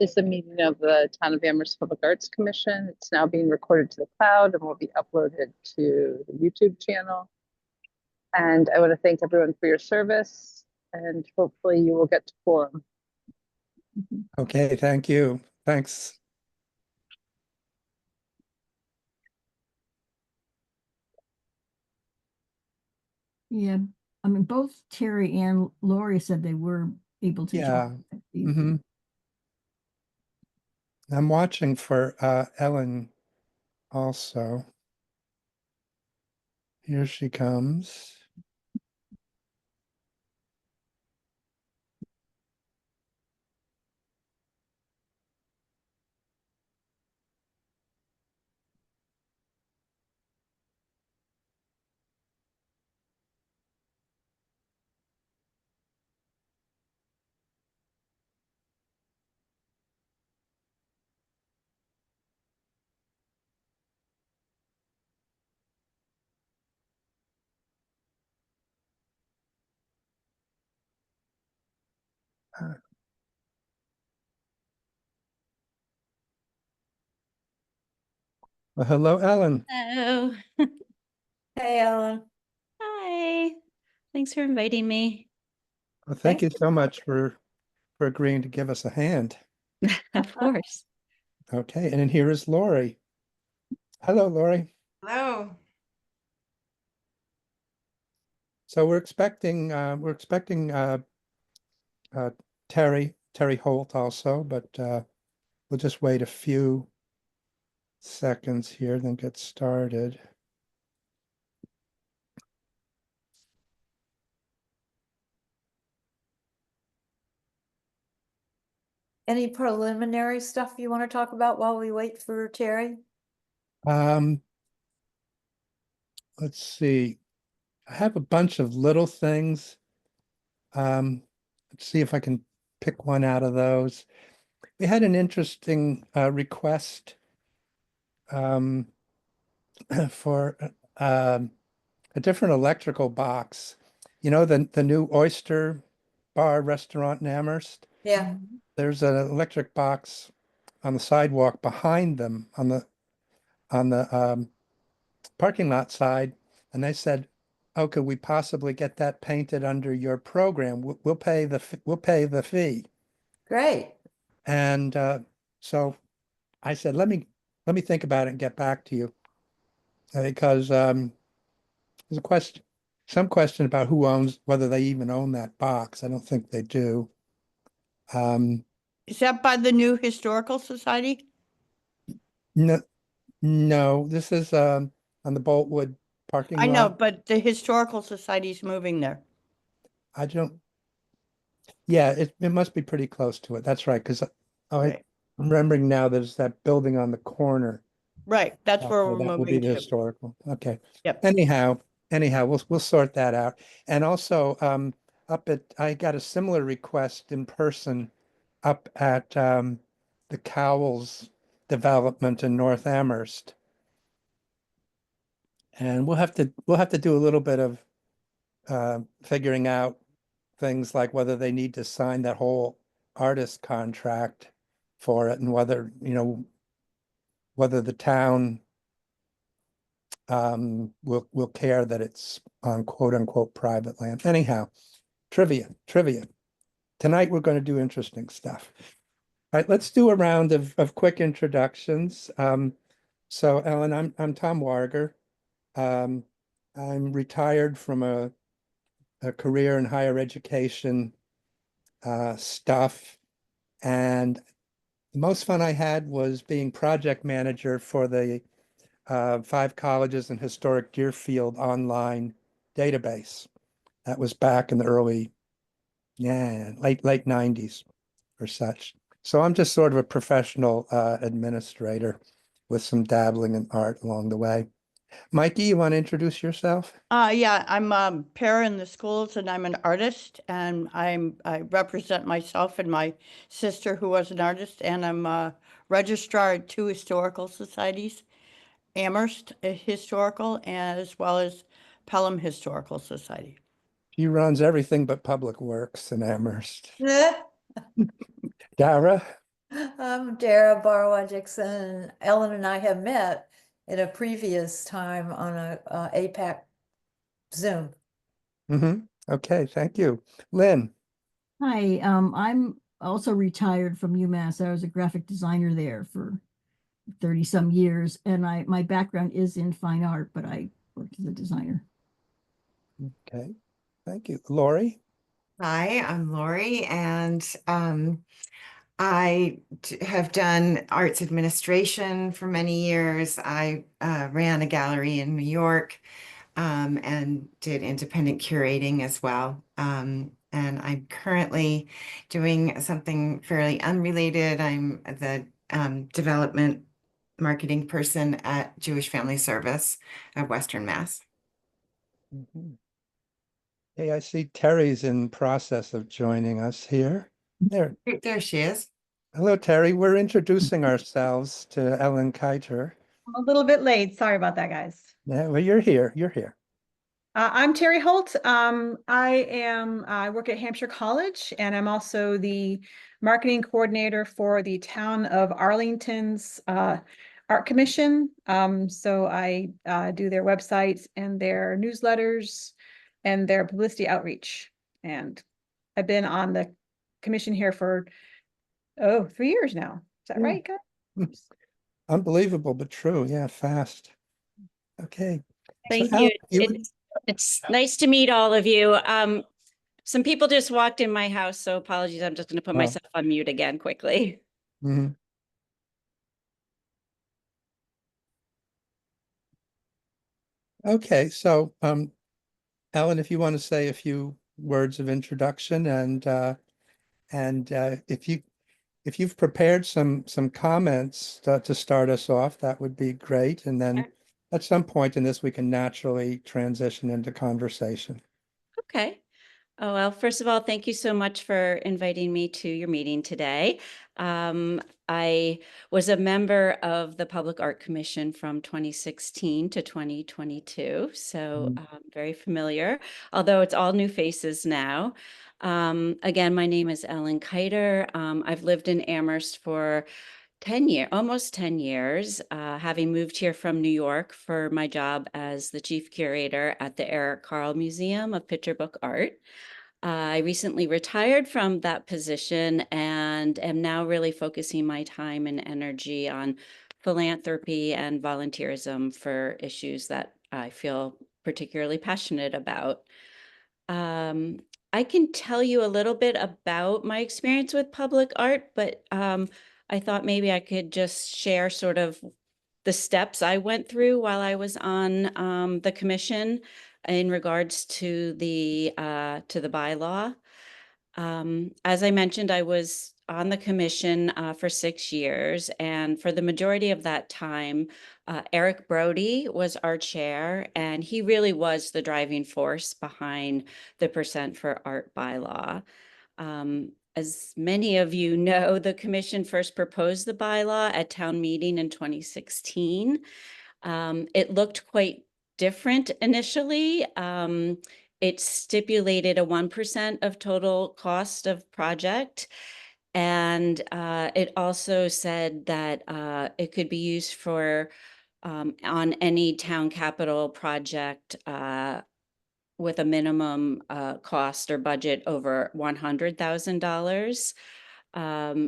is the meeting of the Town of Amherst Public Arts Commission. It's now being recorded to the cloud and will be uploaded to the YouTube channel. And I want to thank everyone for your service, and hopefully you will get to quorum. Okay, thank you. Thanks. Yeah, I mean, both Terry and Lori said they were able to Yeah. join. I'm watching for Ellen also. Here she comes. Well, hello, Ellen. Hello. Hey, Ellen. Hi. Thanks for inviting me. Well, thank you so much for agreeing to give us a hand. Of course. Okay, and then here is Lori. Hello, Lori. Hello. So we're expecting Terry Holt also, but we'll just wait a few seconds here, then get started. Any preliminary stuff you want to talk about while we wait for Terry? Let's see. I have a bunch of little things. Let's see if I can pick one out of those. We had an interesting request for a different electrical box. You know, the new Oyster Bar restaurant in Amherst? Yeah. There's an electric box on the sidewalk behind them on the parking lot side, and they said, "Oh, could we possibly get that painted under your program? We'll pay the fee." Great. And so I said, let me think about it and get back to you, because there's some question about whether they even own that box. I don't think they do. Is that by the new Historical Society? No, no, this is on the Boltwood parking I know, lot. but the Historical Society's moving there. I don't. Yeah, it must be pretty close to it. That's right, because Right. I'm remembering now there's that building on the corner. Right, that's where we're That will be moving the to. historical. Okay. Yep. Anyhow, we'll sort that out. And also, I got a similar request in person up at the Cowles development in North Amherst. And we'll have to do a little bit of figuring out things like whether they need to sign that whole artist contract for it, and whether the town will care that it's on quote unquote private land. Anyhow, trivia. Tonight we're going to do interesting stuff. All right, let's do a round of quick introductions. So Ellen, I'm Tom Warger. I'm retired from a career in higher education stuff, and the most fun I had was being project manager for the 5 colleges and historic Deerfield online database. That was back in the late 90s or such. So I'm just sort of a professional administrator with some dabbling in art along the way. Mikey, you want to introduce yourself? Yeah, I'm a para in the schools and I'm an artist, and I represent myself and my sister who was an artist, and I'm a registrar at 2 historical societies, Amherst Historical as well as Pelham Historical Society. He runs everything but public works in Amherst. Yeah. Dara? I'm Dara Barwajikson. Ellen and I have met at a previous time on a APAC Zoom. Okay, thank you. Lynn, Hi, I'm also retired from UMass. I was a graphic designer there for 30 some years, and my background is in fine art, but I worked as a designer. okay, thank you. Lori? Hi, I'm Lori, and I have done arts administration for many years. I ran a gallery in New York and did independent curating as well. And I'm currently doing something fairly unrelated. I'm the development marketing person at Jewish Family Service of Western Mass. Mhm. Hey, I see Terry's in process of joining us here. There. There she is. Hello, Terry. We're introducing ourselves to Ellen Kiter. I'm a little bit late. Sorry about that, guys. Yeah, well, you're here. You're here. I'm Terry Holt. I work at Hampshire College, and I'm also the marketing coordinator for the town of Arlington's Art Commission. So I do their websites and their newsletters and their publicity outreach. And I've been on the commission here for 3 years now. Is that Yeah. right, guys? Unbelievable, but true. Yeah, fast. Okay. Thank Al, you. It's nice to meet all of you. Some people just walked in my house, so apologies. I'm just going to put Oh. myself on mute again quickly. Mhm. Okay, so Ellen, if you want to say a few words of introduction and if you've prepared some comments to start us off, that would be great. And then Sure. at some point in this, we can naturally transition into conversation. Okay. Oh, well, first of all, thank you so much for inviting me to your meeting today. I was a member of the Public Art Commission from 2016 to 2022, so very familiar, although it's all new faces now. Again, my name is Ellen Kiter. I've lived in Amherst for 10 years, almost 10 years, having moved here from New York for my job as the chief curator at the Eric Carle Museum of Picture Book Art. I recently retired from that position and am now really focusing my time and energy on philanthropy and volunteerism for issues that I feel particularly passionate about. I can tell you a little bit about my experience with public art, but I thought maybe I could just share sort of the steps I went through while I was on the commission in regards to the bylaw. As I mentioned, I was on the commission for 6 years, and for the majority of that time, Eric Brody was our chair, and he really was the driving force behind the Percent for Art bylaw. As many of you know, the commission first proposed the bylaw at town meeting in 2016. It looked quite different initially. It stipulated a 1% of total cost of project. And it also said that it could be used for on any town capital project with a minimum cost or budget over $100,000.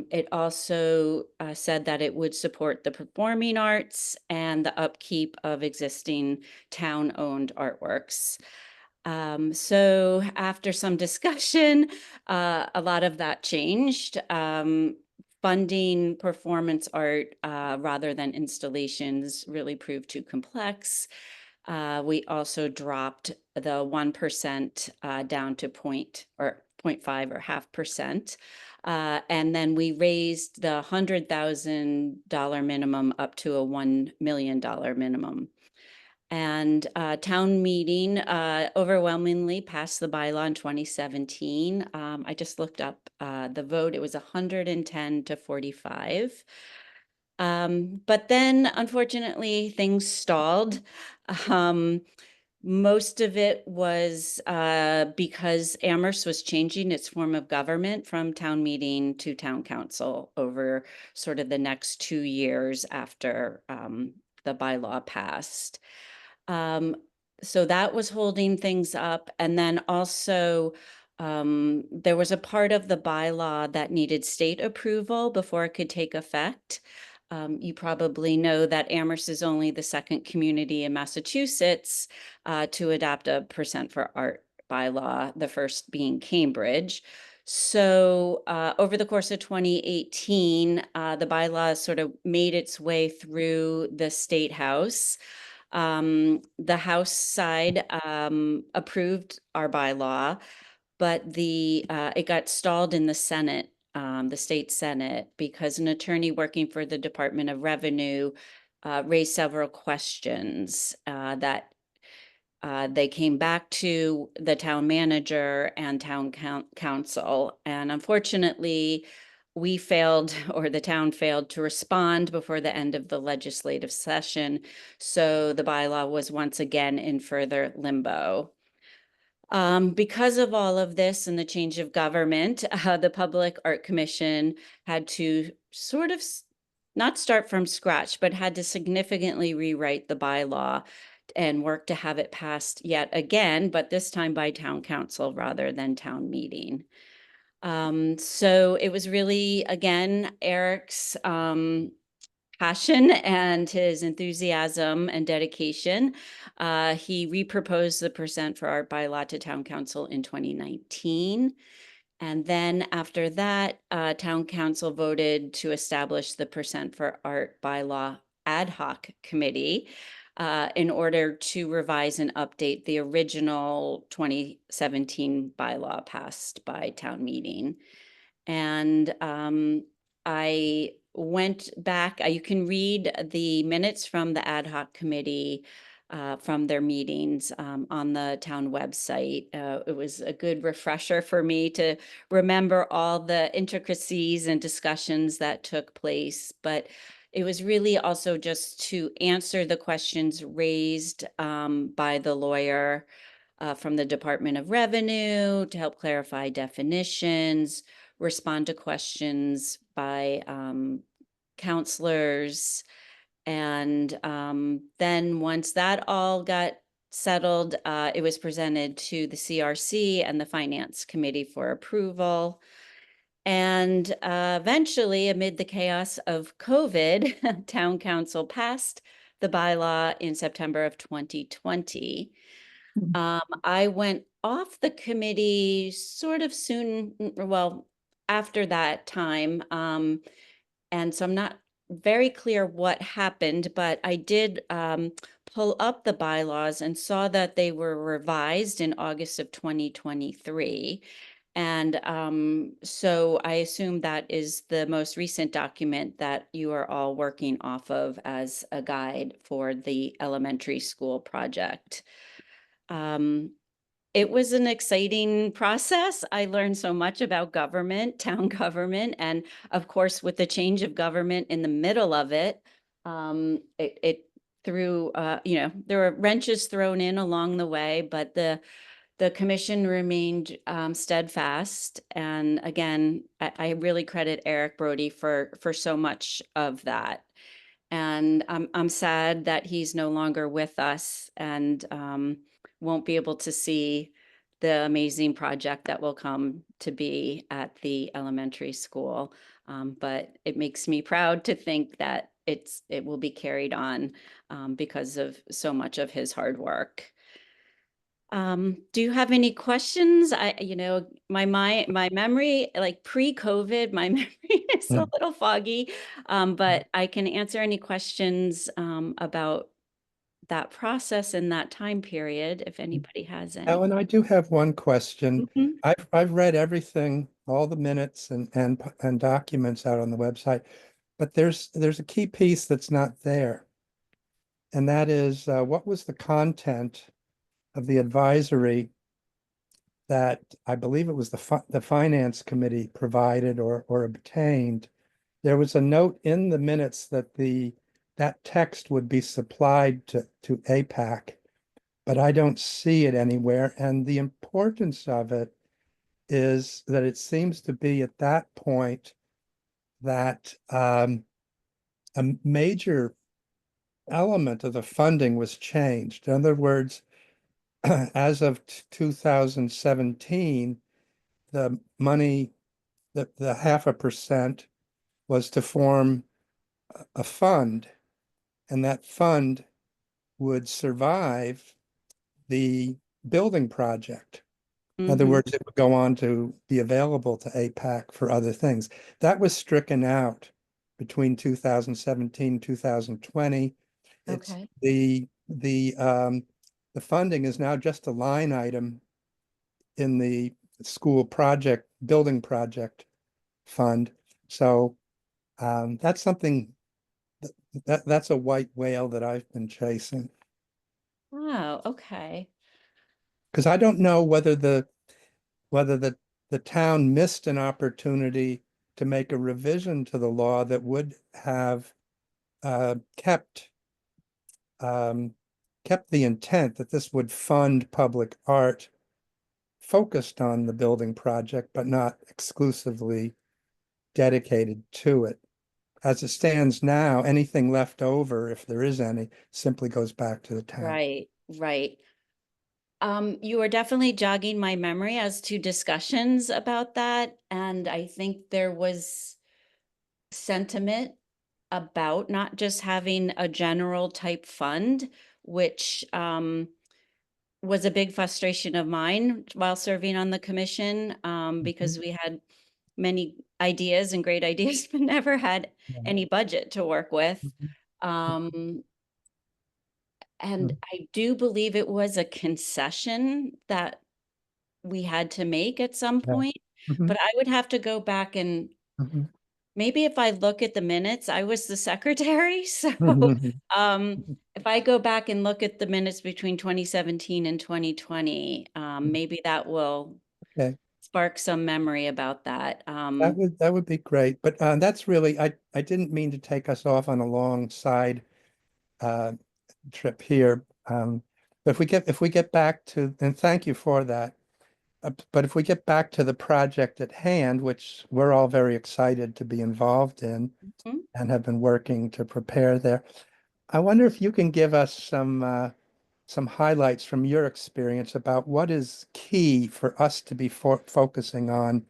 It also said that it would support the performing arts and the upkeep of existing town-owned artworks. So after some discussion, a lot of that changed. Funding performance art rather than installations really proved too complex. We also dropped the 1% down to 0.5 or 0.5%. And then we raised the $100,000 minimum up to a $1 million minimum. And town meeting overwhelmingly passed the bylaw in 2017. I just looked up the vote. It was 110 to 45. But then, unfortunately, things stalled. Most of it was because Amherst was changing its form of government from town meeting to town council over sort of the next 2 years after the bylaw passed. So that was holding things up. And then also there was a part of the bylaw that needed state approval before it could take effect. You probably know that Amherst is only the second community in Massachusetts to adopt a percent for art bylaw, the first being Cambridge. So over the course of 2018, the bylaw sort of made its way through the State House. The House side approved our bylaw, but it got stalled in the Senate, the state Senate, because an attorney working for the Department of Revenue raised several questions that they came back to the town manager and town council. And unfortunately, we failed, or the town failed, to respond before the end of the legislative session. So the bylaw was once again in further limbo. Because of all of this and the change of government, the Public Art Commission had to sort of not start from scratch, but had to significantly rewrite the bylaw and work to have it passed yet again, but this time by town council rather than town meeting. So it was really, again, Eric's passion and his enthusiasm and dedication. He reproposed the percent for art bylaw to town council in 2019. And then after that, town council voted to establish the percent for art bylaw ad hoc committee in order to revise and update the original 2017 bylaw passed by town meeting. And I went back, you can read the minutes from the ad hoc committee from their meetings on the town website. It was a good refresher for me to remember all the intricacies and discussions that took place, but it was really also just to answer the questions raised by the lawyer from the Department of Revenue to help clarify definitions, respond to questions by counselors. And then once that all got settled, it was presented to the CRC and the Finance Committee for approval. And eventually, amid the chaos of COVID, Town Council passed the bylaw in September of 2020. I went off the committee sort of soon, well, after that time. And so I'm not very clear what happened, but I did pull up the bylaws and saw that they were revised in August of 2023. And so I assume that is the most recent document that you are all working off of as a guide for the elementary school project. It was an exciting process. I learned so much about government, town government, and of course, with the change of government in the middle of it, it threw, there were wrenches thrown in along the way, but the commission remained steadfast. And again, I really credit Eric Brody for so much of that. And I'm sad that he's no longer with us and won't be able to see the amazing project that will come to be at the elementary school. But it makes me proud to think that it will be carried on because of so much of his hard work. Do you have any questions? My memory, like pre-COVID, my memory is a little foggy, but I can answer any questions about that process in that time period if anybody has any. Ellen, I do have one question. Mhm. I've read everything, all the minutes and documents out on the website, but there's a key piece that's not there. And that is what was the content of the advisory that I believe it was the Finance Committee provided or obtained. There was a note in the minutes that that text would be supplied to APAC. but I don't see it anywhere. And the importance of it is that it seems to be at that point that a major element of the funding was changed. In other words, as of 2017, the money, the 0.5% was to form a fund, and that fund would survive the building project. In other Mhm. words, it would go on to be available to APAC for other things. That was stricken out between 2017, 2020. It's Okay. the funding is now just a line item in the school project, building project fund. So that's something that's a white whale that I've been chasing. Oh, okay. Because I don't know whether the town missed an opportunity to make a revision to the law that would have kept kept the intent that this would fund public art focused on the building project, but not exclusively dedicated to it. As it stands now, anything left over, if there is any, simply goes back to the town. Right, right. You are definitely jogging my memory as to discussions about that. And I think there was sentiment about not just having a general type fund, which was a big frustration of mine while serving on the commission, because we had many ideas and great ideas, but never had Yeah. any budget to work with. Mhm. Um, and Mhm. I do believe it was a concession that we had to make at some Yeah. point, Mhm. but I would have to go back and Mhm. maybe if I look at the minutes, I was the secretary. So Mhm. if I go back and look at the minutes between 2017 and 2020, maybe that will Okay, spark some memory about that. that would be great. But that's really I didn't mean to take us off on a long side uh, trip here. But if we get back to, and thank you for that. But if we get back to the project at hand, which we're all very excited to be involved in Mhm. and have been working to prepare there, I wonder if you can give us some highlights from your experience about what is key for us to be focusing on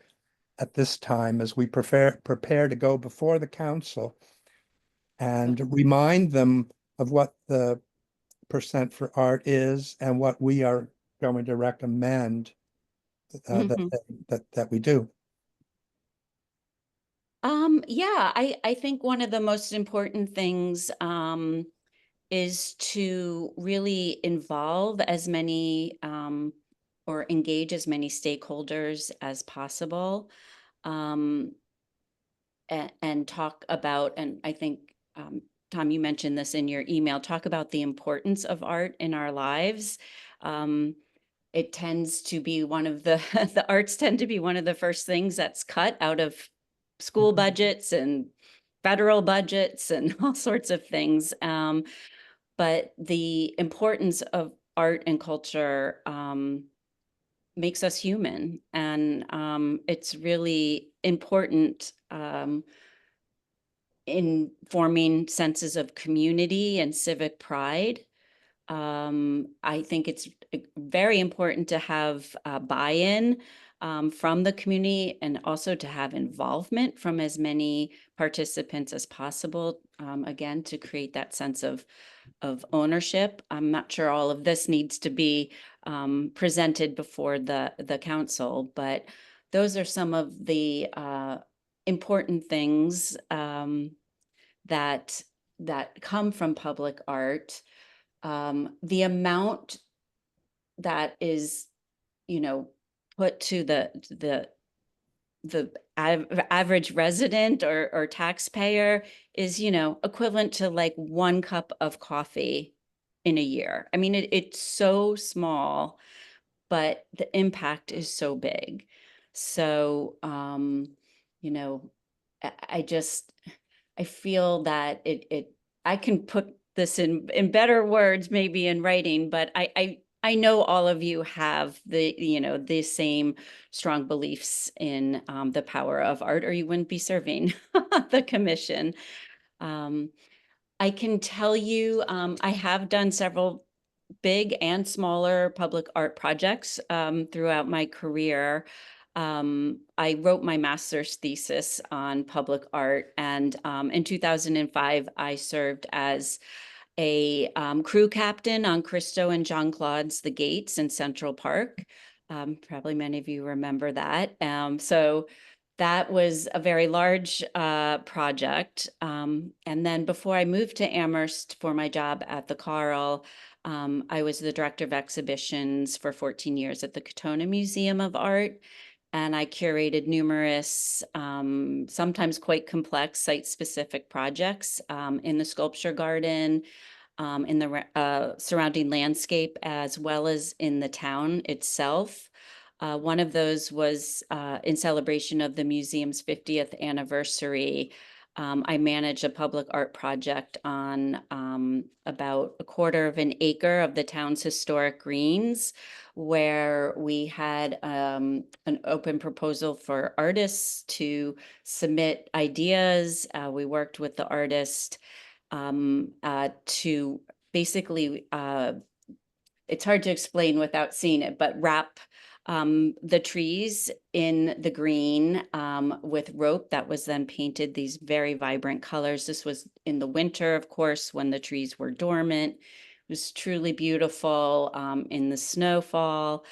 at this time as we prepare to go before the council and remind them of what the percent for art is and what we are going to recommend Mhm. that we do. Yeah, I think one of the most important things is to really involve as many or engage as many stakeholders as possible. Um, and talk about, and I think, Tom, you mentioned this in your email, talk about the importance of art in our lives. Um, it tends to be one of the, the arts tend to be one of the first things that's cut out of school budgets and federal budgets and all sorts of things. But the importance of art and culture makes us human. And it's really important in forming senses of community and civic pride. I think it's very important to have buy-in from the community and also to have involvement from as many participants as possible, again, to create that sense of ownership. I'm not sure all of this needs to be presented before the council, but those are some of the important things that come from public art. The amount that is, you know, put to the average resident or taxpayer is, you know, equivalent to like 1 cup of coffee in a year. I mean, it's so small, but the impact is so big. So, you know, I just, I feel that I can put this in better words, maybe in writing, but I know all of you have the same strong beliefs in the power of art, or you wouldn't be serving the commission. I can tell you, I have done several big and smaller public art projects throughout my career. I wrote my master's thesis on public art, and in 2005, I served as a crew captain on Christo and Jean Claude's The Gates in Central Park. Probably many of you remember that. So that was a very large project. And then before I moved to Amherst for my job at the Carl, I was the director of exhibitions for 14 years at the Katona Museum of Art. And I curated numerous, sometimes quite complex site-specific projects in the sculpture garden, in the surrounding landscape, as well as in the town itself. One of those was in celebration of the museum's 50th anniversary. I managed a public art project on about a quarter of an acre of the town's historic greens, where we had an open proposal for artists to submit ideas. We worked with the artist to basically, it's hard to explain without seeing it, but wrap the trees in the green with rope that was then painted these very vibrant colors. This was in the winter, of course, when the trees were dormant. It was truly beautiful in the snowfall.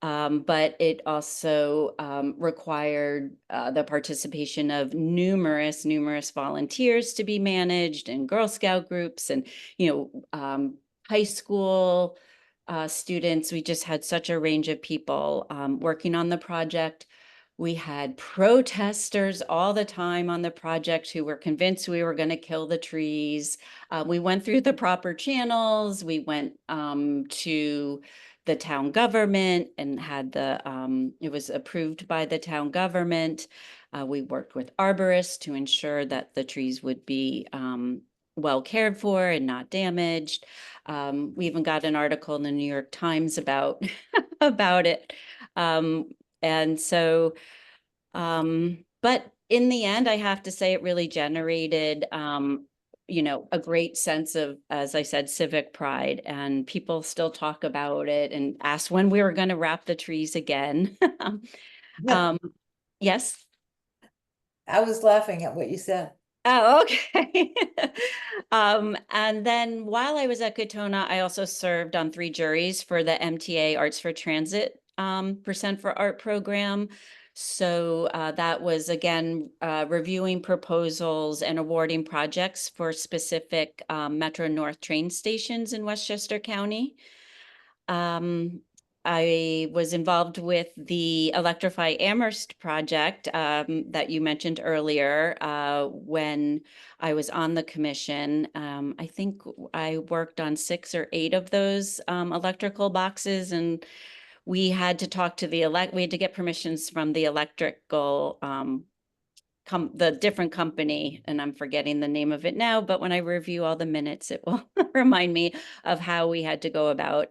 But it also required the participation of numerous volunteers to be managed, and Girl Scout groups, and high school students. We just had such a range of people working on the project. We had protesters all the time on the project who were convinced we were going to kill the trees. We went through the proper channels. We went to the town government and had it was approved by the town government. We worked with arborists to ensure that the trees would be well cared for and not damaged. We even got an article in the New York Times about about it. And so, but in the end, I have to say it really generated, a great sense of, as I said, civic pride, and people still talk about it and ask when we were going to wrap the trees again. Yes. I was laughing at what you said. Oh, okay. And then while I was at Katona, I also served on 3 juries for the MTA Arts for Transit Percent for Art program. So that was, again, reviewing proposals and awarding projects for specific Metro North train stations in Westchester County. I was involved with the Electrify Amherst project that you mentioned earlier when I was on the commission. I think I worked on 6 or 8 of those electrical boxes, and we had to talk to we had to get permissions from the electrical the different company, and I'm forgetting the name of it now, but when I review all the minutes, it will remind me of how we had to go about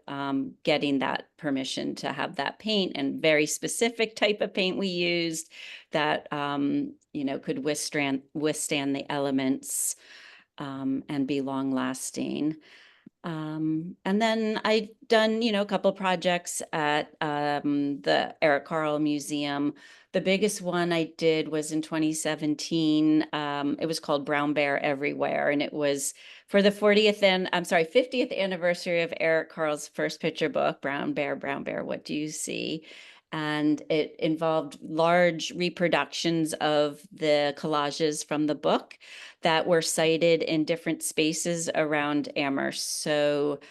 getting that permission to have that paint, and very specific type of paint we used that, could withstand the elements and be long lasting. And then I've done, a couple projects at the Eric Carle Museum. The biggest one I did was in 2017. It was called Brown Bear Everywhere, and it was for the 50th anniversary of Eric Carle's first picture book, Brown Bear, What Do You See? And it involved large reproductions of the collages from the book that were sited in different spaces around Amherst. So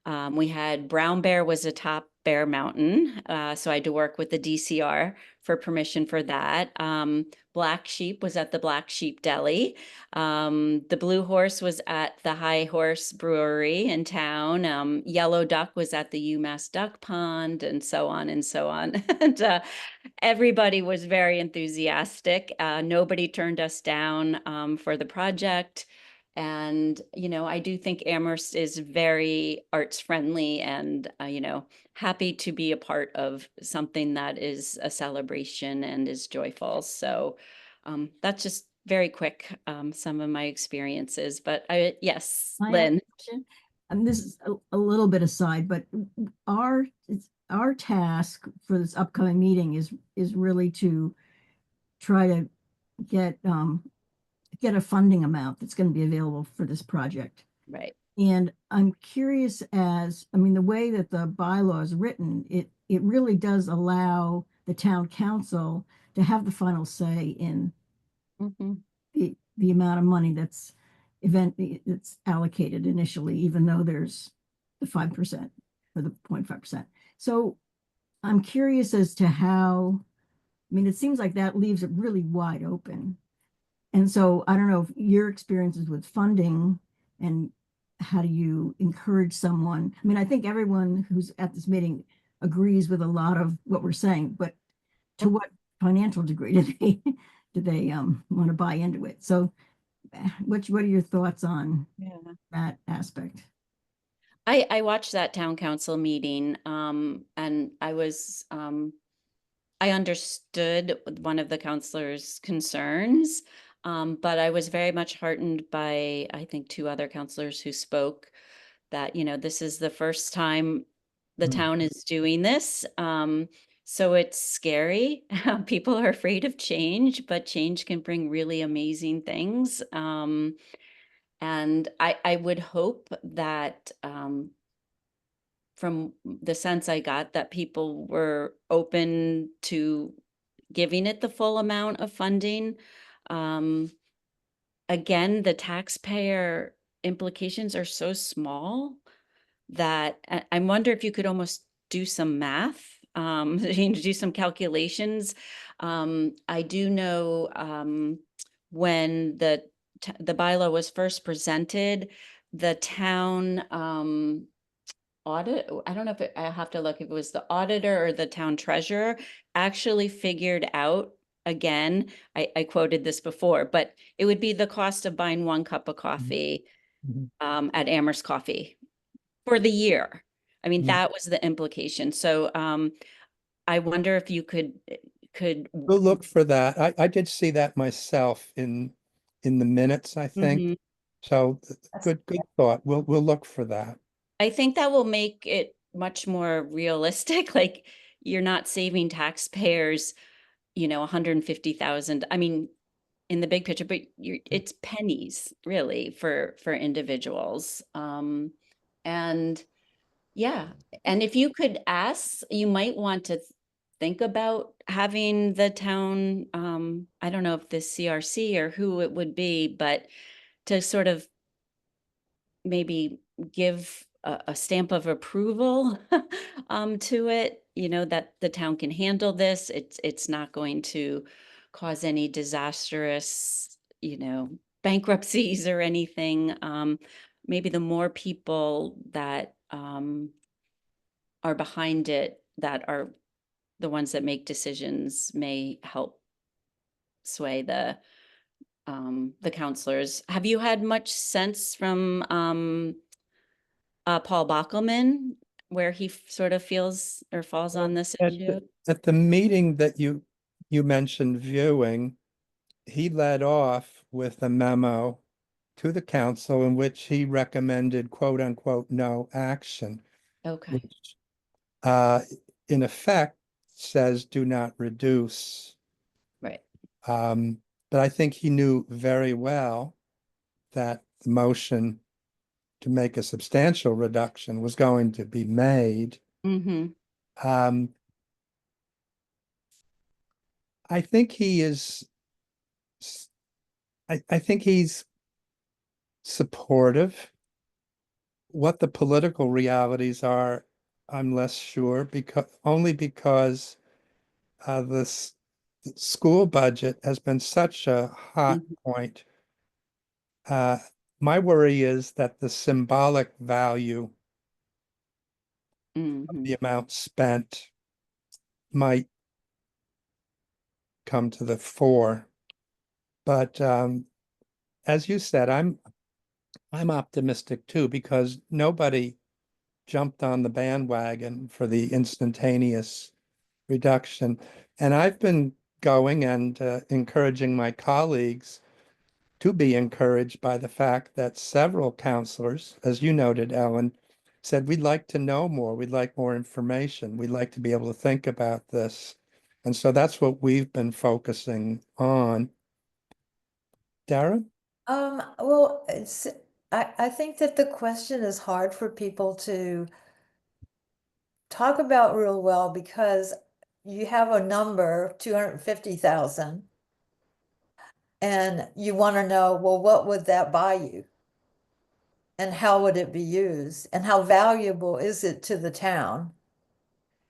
we had Brown Bear was atop Bear Mountain. So I had to work with the DCR for permission for that. Black Sheep was at the Black Sheep Deli. The Blue Horse was at the High Horse Brewery in town. Yellow Duck was at the UMass Duck Pond, and so on and so on. And everybody was very enthusiastic. Nobody turned us down for the project. And, I do think Amherst is very arts friendly and, happy to be a part of something that is a celebration and is joyful. So that's just very quick, some of my experiences. But yes, I have a Lynn. question. And this is a little bit aside, but our task for this upcoming meeting is really to try to get a funding amount that's going to be available for this project. Right. And I'm curious the way that the bylaw is written, it really does allow the town council to have the final say in Mhm. the amount of money that's allocated initially, even though there's the 5% or the 0.5%. So I'm curious as to how, it seems like that leaves it really wide open. And so I don't know if your experiences with funding and how do you encourage someone? I think everyone who's at this meeting agrees with a lot of what we're saying, but to what financial degree do they want to buy into it? So what are your thoughts on Yeah. that aspect? I watched that town council meeting, and I understood one of the counselors' concerns, but I was very much heartened by, I think, two other counselors who spoke that, this is the first time the Mm. town is doing this. So it's scary. People are afraid of change, but change can bring really amazing things. And I would hope that, from the sense I got, that people were open to giving it the full amount of funding. Um, Again, the taxpayer implications are so small that I wonder if you could almost do some math, do some calculations. I do know, when the bylaw was first presented, the town audit, I don't know if I have to look if it was the auditor or the town treasurer actually figured out, again, I quoted this before, but it would be the cost of buying 1 cup of coffee Mhm. at Amherst Coffee for the year. Mm. That was the implication. So I wonder if you could. We'll look for that. I did see that myself in the minutes, I think. Mhm. So good thought. We'll look for that. I think that will make it much more realistic. Like, you're not saving taxpayers, 150,000. In the big picture, but it's pennies really for individuals. And yeah, and if you could ask, you might want to think about having the town, I don't know if the CRC or who it would be, but to sort of maybe give a stamp of approval to it, that the town can handle this. It's not going to cause any disastrous, bankruptcies or anything. Maybe the more people that are behind it, that are the ones that make decisions, may help sway the counselors. Have you had much sense from Paul Bockelman, where he sort of feels or falls on this At issue? at the meeting that you mentioned viewing, he led off with a memo to the council in which he recommended quote unquote no action, Okay. which uh, in effect says do not reduce. Right. But I think he knew very well that the motion to make a substantial reduction was going to be made. Mm-hmm. I think he is, I think he's supportive. What the political realities are, I'm less sure, only because this school budget has been such a hot point. My worry is that the symbolic value of Mm-hmm. the amount spent might come to the fore. But as you said, I'm optimistic too, because nobody jumped on the bandwagon for the instantaneous reduction. And I've been going and encouraging my colleagues to be encouraged by the fact that several counselors, as you noted, Ellen, said, we'd like to know more. We'd like more information. We'd like to be able to think about this. And so that's what we've been focusing on. Darren? Well, I think that the question is hard for people to talk about real well because you have a number, 250,000, and you want to know, well, what would that buy you? And how would it be used? And how valuable is it to the town?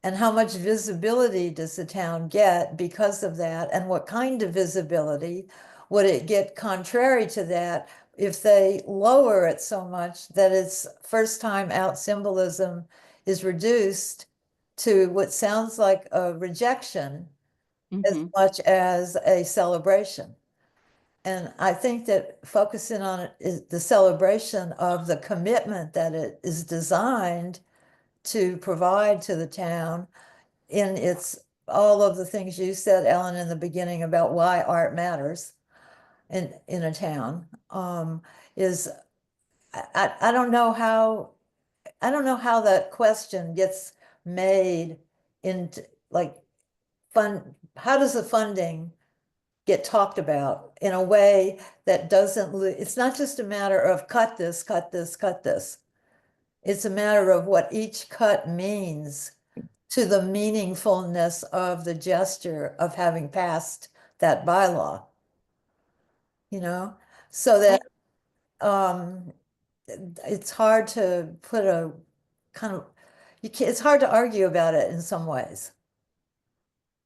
And how much visibility does the town get because of that? And what kind of visibility would it get contrary to that if they lower it so much that its first time out symbolism is reduced to what sounds like a rejection as Mhm. much as a celebration? And I think that focusing on it is the celebration of the commitment that it is designed to provide to the town in its all of the things you said, Ellen, in the beginning about why art matters in a town, is I don't know how that question gets made into like how does the funding get talked about in a way that doesn't it's not just a matter of cut this, cut this, cut this. It's a matter of what each cut means to the meaningfulness of the gesture of having passed that bylaw. You know, so that it's hard to put a kind of it's hard to argue about it in some ways.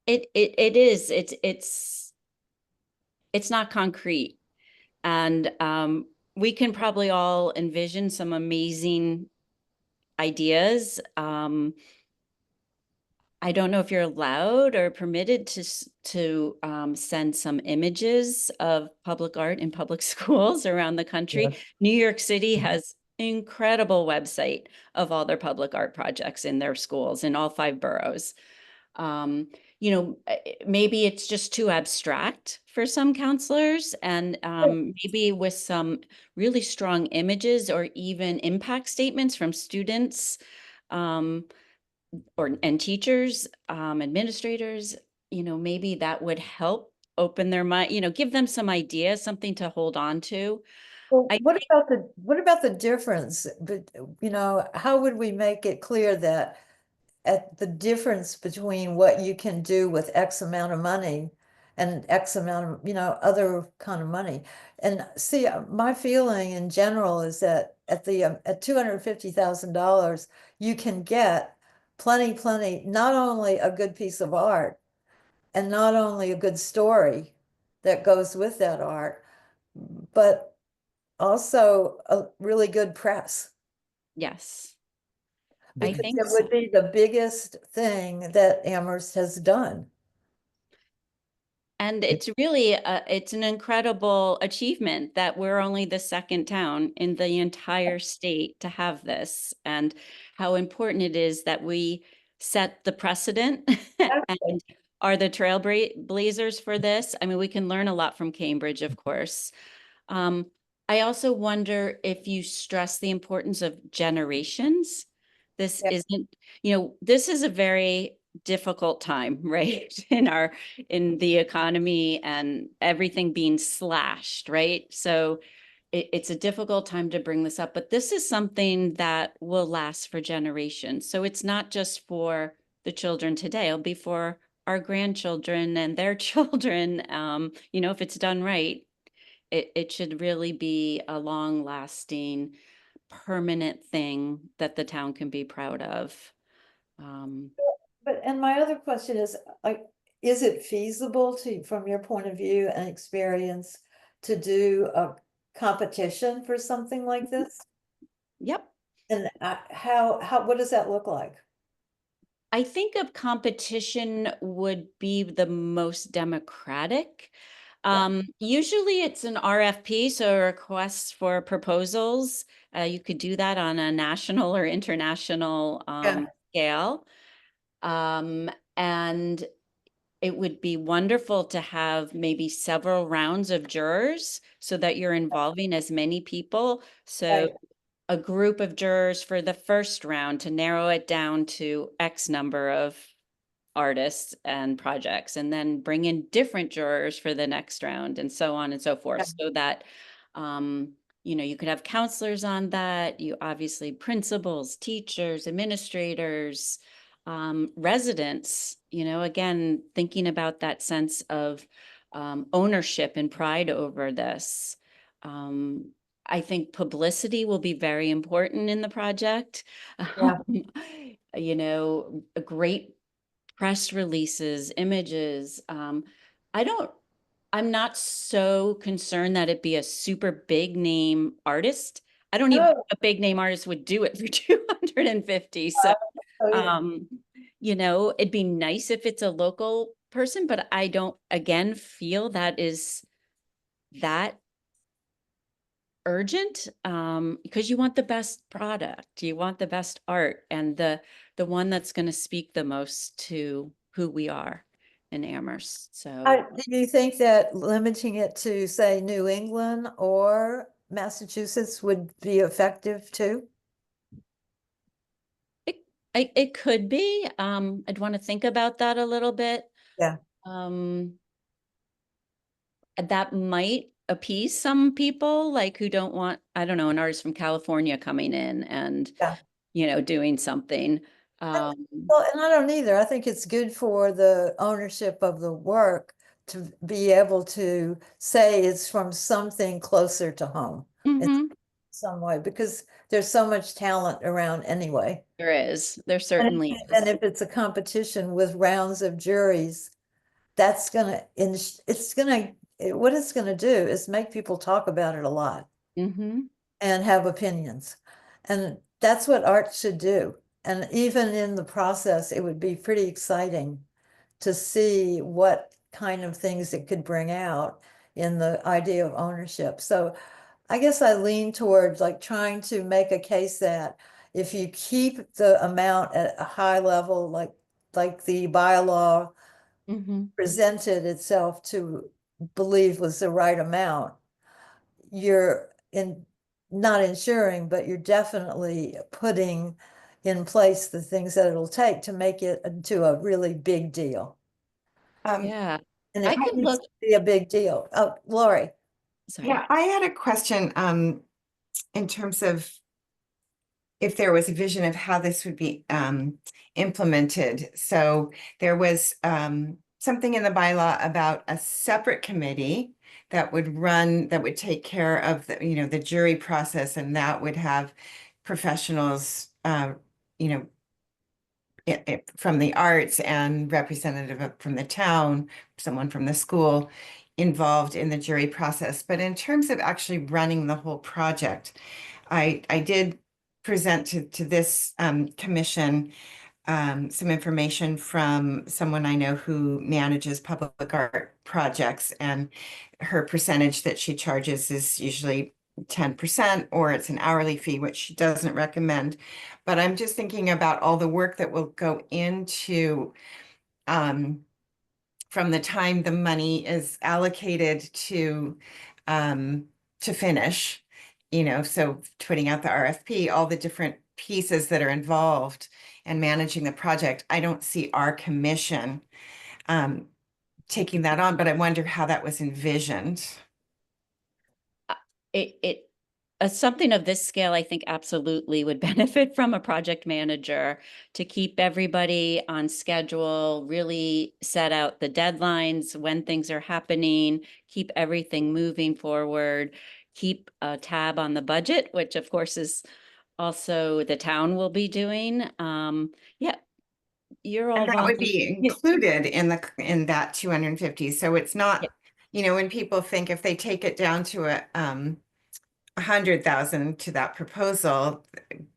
It is. It's not concrete. And we can probably all envision some amazing ideas. I don't know if you're allowed or permitted to send some images of public art in public schools around the country. Yeah. New York City has incredible website of all their public art projects in their schools in all 5 boroughs. You know, maybe it's just too abstract for some counselors, and maybe with some really strong images or even impact statements from students and teachers, administrators, you know, maybe that would help open their mind, you know, give them some ideas, something to hold on to. Well, I what about the difference? But you know, how would we make it clear that at the difference between what you can do with X amount of money and X amount of, you know, other kind of money? And see, my feeling in general is that at $250,000, you can get plenty, not only a good piece of art and not only a good story that goes with that art, but also a really good press. yes, I Because think it so. would be the biggest thing that Amherst has done. And it's really, it's an incredible achievement that we're only the 2nd town in the entire state to have this, and how important it is that we set the precedent and are the trailblazers for this. I mean, we can learn a lot from Cambridge, of course. I also wonder if you stress the importance of generations. This Yeah. isn't, you know, this is a very difficult time, right? In the economy and everything being slashed, right? So it's a difficult time to bring this up, but this is something that will last for generations. So it's not just for the children today, it'll be for our grandchildren and their children. You know, if it's done right, it should really be a long lasting, permanent thing that the town can be proud of. But, and my other question is, like, is it feasible to, from your point of view and experience, to do a competition for something like this? Yep. And what does that look like? I think a competition would be the most democratic. Usually it's an RFP, so a request for proposals. You could do that on a national or international scale. And it would be wonderful to have maybe several rounds of jurors so that you're involving as many people. So Right. a group of jurors for the first round to narrow it down to X number of artists and projects, and then bring in different jurors for the next round, and so on and so forth, so that you could have counselors on that, you obviously principals, teachers, administrators, residents, again, thinking about that sense of ownership and pride over this. I think publicity will be very important in the project. Yeah. A great press releases, images. I'm not so concerned that it be a super big name artist. I don't even Oh. think a big name artist would do it for 250. So, Oh, yeah. it'd be nice if it's a local person, but I don't, again, feel that is that urgent, because you want the best product, you want the best art, and the one that's going to speak the most to who we are in Amherst. So Do you think that limiting it to, say, New England or Massachusetts would be effective too? it could be. I'd want to think about that a little bit. Yeah. That might appease some people, like, who don't want, I don't know, an artist from California coming in and Yeah. doing something. Well, and I don't either. I think it's good for the ownership of the work to be able to say it's from something closer to home in mhm. some way, because there's so much talent around anyway. There certainly is. And if it's a competition with rounds of juries, that's gonna, what it's gonna do is make people talk about it a lot Mm-hmm. and have opinions. And that's what art should do. And even in the process, it would be pretty exciting to see what kind of things it could bring out in the idea of ownership. So I guess I lean towards like trying to make a case that if you keep the amount at a high level, like the bylaw Mm-hmm. presented itself to believe was the right amount, you're not ensuring, but you're definitely putting in place the things that it'll take to make it into a really big deal. Yeah, And I it could needs look. to be a big deal. Oh, Lori. Sorry. Yeah, I had a question in terms of if there was a vision of how this would be implemented. So there was something in the bylaw about a separate committee that would take care of the jury process, and that would have professionals, from the arts and representative from the town, someone from the school involved in the jury process. But in terms of actually running the whole project, I did present to this commission some information from someone I know who manages public art projects, and her percentage that she charges is usually 10%, or it's an hourly fee, which she doesn't recommend. But I'm just thinking about all the work that will go into from the time the money is allocated to finish, so putting out the RFP, all the different pieces that are involved and managing the project. I don't see our commission taking that on, but I wonder how that was envisioned. Something of this scale, I think, absolutely would benefit from a project manager to keep everybody on schedule, really set out the deadlines, when things are happening, keep everything moving forward, keep a tab on the budget, which of course is also the town will be doing. Yeah, you're all And that would welcome. be included in that 250. So it's not, when people think if they take it down to a 100,000 to that proposal,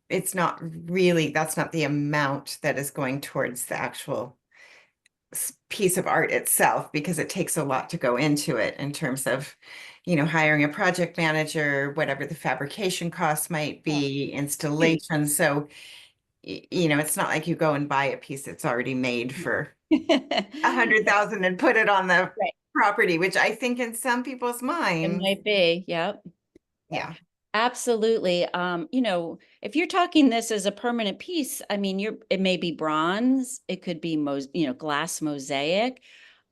it's not really, that's not the amount that is going towards the actual piece of art itself, because it takes a lot to go into it in terms of, hiring a project manager, whatever the fabrication costs might be, installation. So, it's not like you go and buy a piece that's already made for $100,000 and put it on the Right. property, which I think in some people's It minds, might be, yep. yeah. Absolutely. If you're talking this as a permanent piece, I mean, it may be bronze, it could be glass mosaic.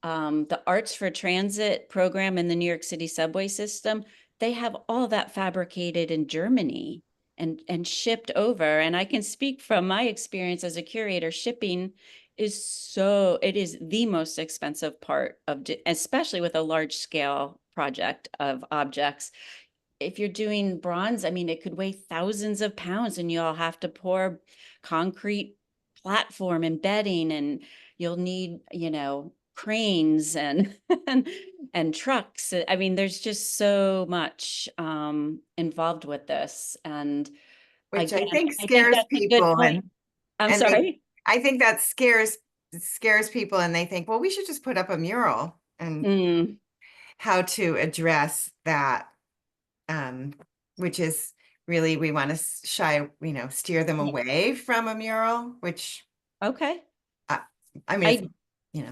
The Arts for Transit program in the New York City subway system, they have all that fabricated in Germany and shipped over. And I can speak from my experience as a curator, shipping it is the most expensive part of, especially with a large scale project of objects. If you're doing bronze, I mean, it could weigh thousands of pounds and you'll have to pour concrete platform and bedding, and you'll need, cranes and and trucks. I mean, there's just so much involved with this. And Which I again, think I think scares that's a good people, point. I'm and they- sorry. I think that scares people, and they think, well, we should just put up a mural. And Mm, how to address that, which is really, we want to steer them away from a mural, which okay. I mean, it's,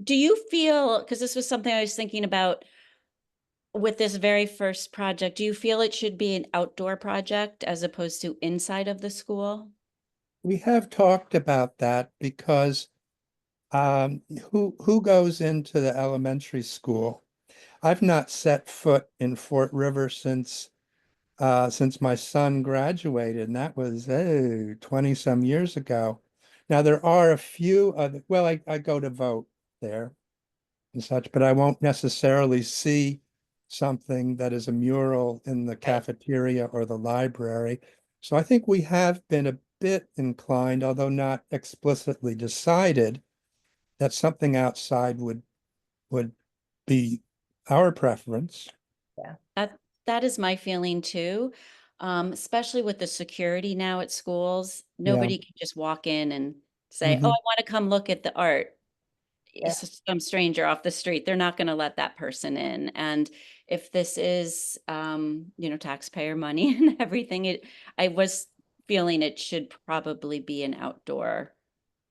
Do you feel, because this was something I was thinking about with this very first project, do you feel it should be an outdoor project as opposed to inside of the school? We have talked about that because who goes into the elementary school? I've not set foot in Fort River since my son graduated, and that was 20 some years ago. Now there are a few other, well, I go to vote there and such, but I won't necessarily see something that is a mural in the cafeteria or the library. So I think we have been a bit inclined, although not explicitly decided, that something outside would be our preference. That is my feeling too. Especially with the security now at schools, Yeah. nobody can just walk in and say, Mhm. "Oh, I want to come look at the art." Yeah. It's some stranger off the street. They're not going to let that person in. And if this is, taxpayer money and everything, I was feeling it should probably be an outdoor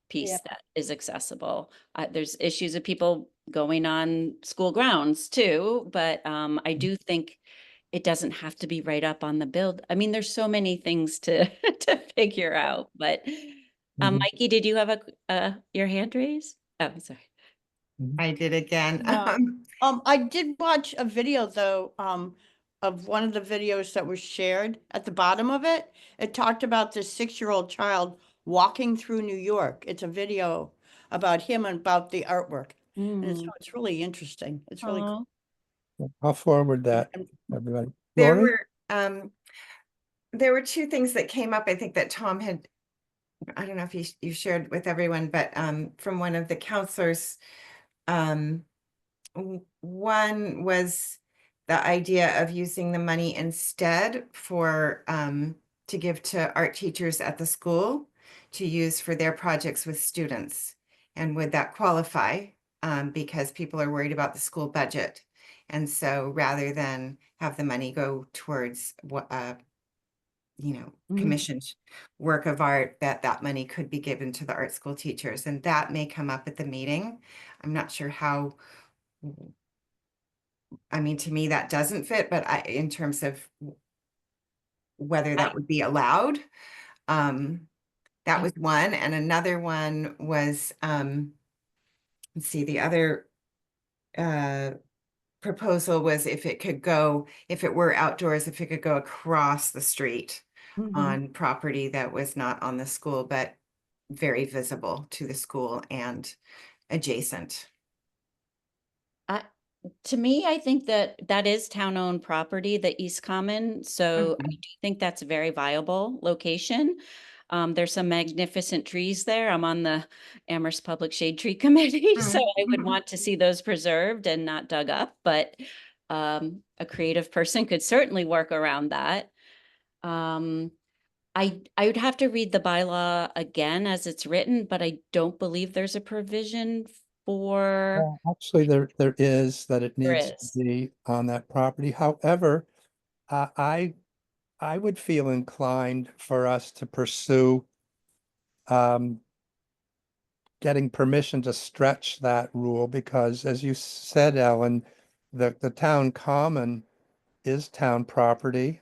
piece Yeah. that is accessible. There's issues of people going on school grounds too, but I do think it doesn't have to be right up on the build. I mean, there's so many things to to figure out. But Mhm. Mikey, did you have your hand raised? Oh, sorry. I did again. No. I did watch a video though, of one of the videos that was shared. At the bottom of it, it talked about this 6-year-old child walking through New York. It's a video about him and about the artwork. And it's really interesting. It's really cool. Aw. I'll forward that, And everybody. There Lori? were two things that came up, I think that Tom had, I don't know if you shared with everyone, but from one of the counselors, one was the idea of using the money instead for to give to art teachers at the school to use for their projects with students. And would that qualify? Because people are worried about the school budget. And so rather than have the money go towards what commissioned work of art, that money could be given to the art school teachers. And that may come up at the meeting. I'm not sure how, I mean, to me, that doesn't fit, but in terms of whether that would be allowed, that was one. And another one was, let's see, the other proposal was if it were outdoors, if it could go across the street on property that was not on the school, but very visible to the school and adjacent. To me, I think that is town-owned property, the East Common. So I do think that's a very viable location. There's some magnificent trees there. I'm on the Amherst Public Shade Tree Committee, so I would want to see those preserved and not dug up. But a creative person could certainly work around that. I would have to read the bylaw again as it's written, but I don't believe there's a provision for? Well, actually, there is that it There needs is. to be on that property. However, uh, I I would feel inclined for us to pursue um, getting permission to stretch that rule because, as you said, Ellen, the town common is town property.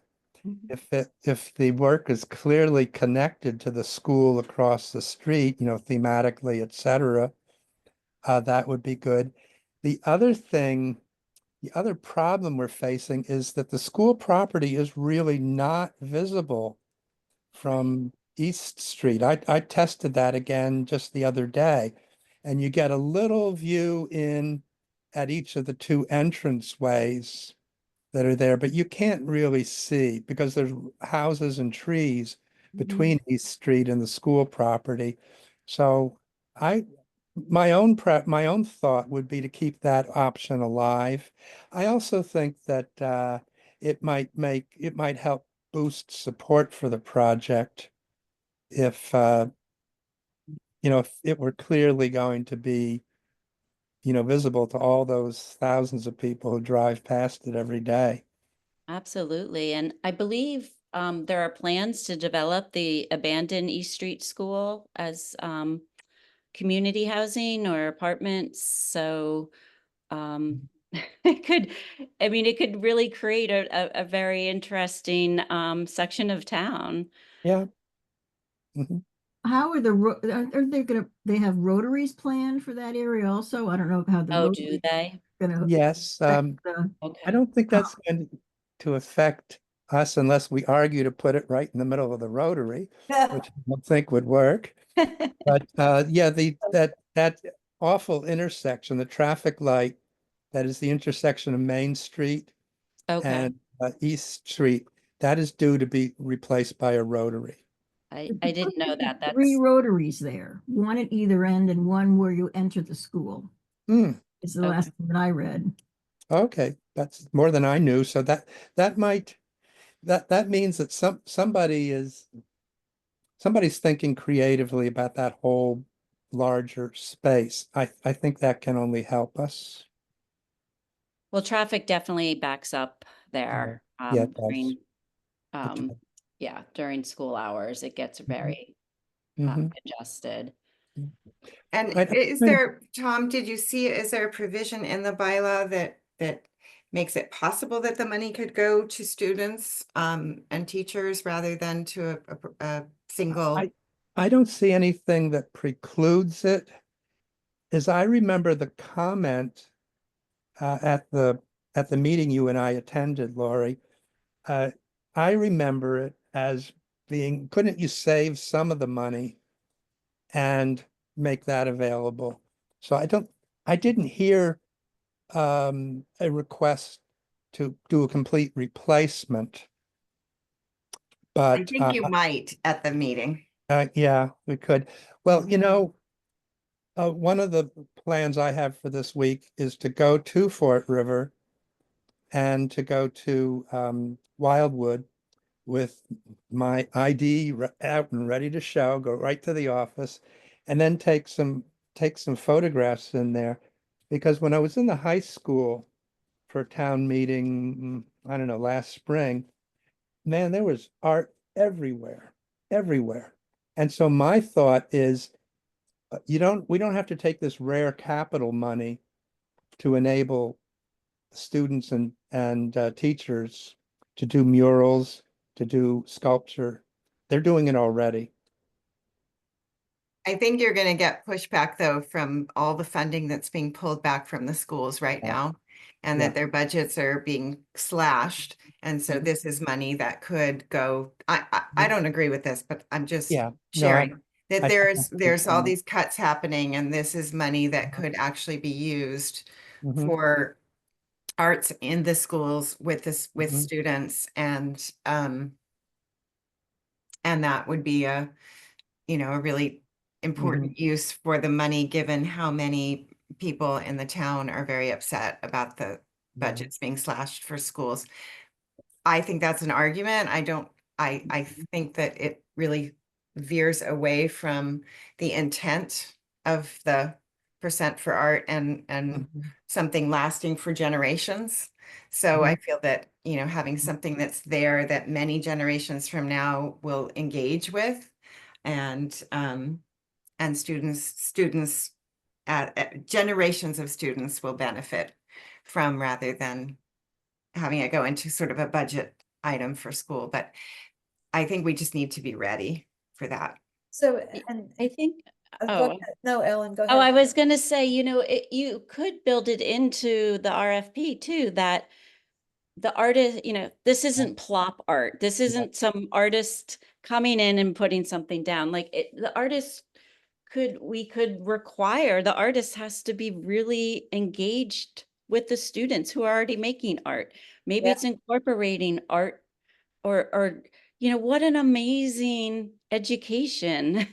If the work is clearly connected to the school across the street, thematically, et cetera, that would be good. The other thing, the other problem we're facing is that the school property is really not visible from East Street. I tested that again just the other day, and you get a little view in at each of the two entranceways that are there, but you can't really see because there's houses and trees between East Street and the school property. So I, my own thought would be to keep that option alive. I also think that it might help boost support for the project if if it were clearly going to be visible to all those thousands of people who drive past it every day. Absolutely. And I believe there are plans to develop the abandoned East Street School as community housing or apartments. So it could, I mean, it could really create a very interesting section of town. Yeah. Mhm. How are are they they have rotaries planned for that area also? I don't know how the Oh, do rotaries they? gonna Yes, affect I Okay. don't think that's going to affect us unless we argue to put it right in the middle of the rotary, which I don't think would work. But yeah, that awful intersection, the traffic light that is the intersection of Main Street Okay. and East Street, that is due to be replaced by a rotary. I didn't know that. Three That's rotaries there, one at either end and one where you enter the school. Hmm, Is the okay. last thing that I read. okay, that's more than I knew. So that might that means that somebody's thinking creatively about that whole larger space. I think that can only help us. Well, traffic definitely backs up there Yeah, it does. during It does. yeah, during school hours. It gets very Mhm. congested. And I is kind of- there, Tom, did you see, is there a provision in the bylaw that makes it possible that the money could go to students and teachers rather than to a single? I don't see anything that precludes it. As I remember the comment at the meeting you and I attended, Lori, I remember it as being, couldn't you save some of the money and make that available? So I didn't hear a request to do a complete replacement, I but think you might at the meeting. yeah, we could. Well, one of the plans I have for this week is to go to Fort River and to go to Wildwood with my ID out and ready to show, go right to the office, and then take some photographs in there. Because when I was in the high school for a town meeting, I don't know, last spring, man, there was art everywhere, everywhere. And so my thought is, we don't have to take this rare capital money to enable students and teachers to do murals, to do sculpture. They're doing it already. I think you're going to get pushback though from all the funding that's being pulled back from the schools right Yeah. now, and Yeah. that their budgets are being slashed. And so Mhm. this is money that could go. I don't agree with this, but I'm just Yeah, no, sharing that I there's all understand. these cuts happening, and this is money that could actually be used Mhm. for arts in the schools with Mhm. students, and that would be a really important use for the money, given how many people in the town are very upset about the budgets being slashed for schools. I think that's an argument. I think that it really veers away from the intent of the percent for art and Mhm. something lasting for generations. So I feel that, you know, having something that's there that many generations from now will engage with, and students generations of students will benefit from, rather than having it go into sort of a budget item for school. But I think we just need to be ready for that. So, Y- and, I think, go oh, ahead. No, Ellen, go oh, I ahead. was gonna say, you know, you could build it into the RFP too, that the artist, you know, this isn't plop art. This isn't some artist coming in and putting something down. Like the artist we could require the artist has to be really engaged with the students who are already making art. Maybe Yeah. it's incorporating art or, you know, what an amazing education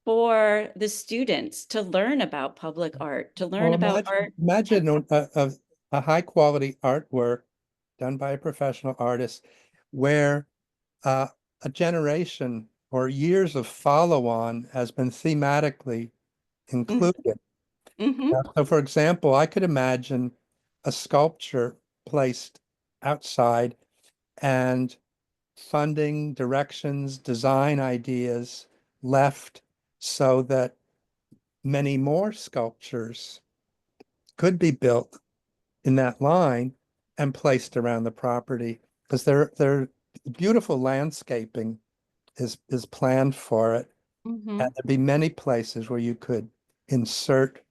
for the students to learn about public art, to learn Well, about art. imagine a high quality artwork done by a professional artist where uh, a generation or years of follow-on has been thematically included. Mm-hmm. So for example, I could imagine a sculpture placed outside and funding, directions, design ideas left so that many more sculptures could be built in that line and placed around the property because they're beautiful landscaping is planned for it. Mm-hmm. And there'd be many places where you could insert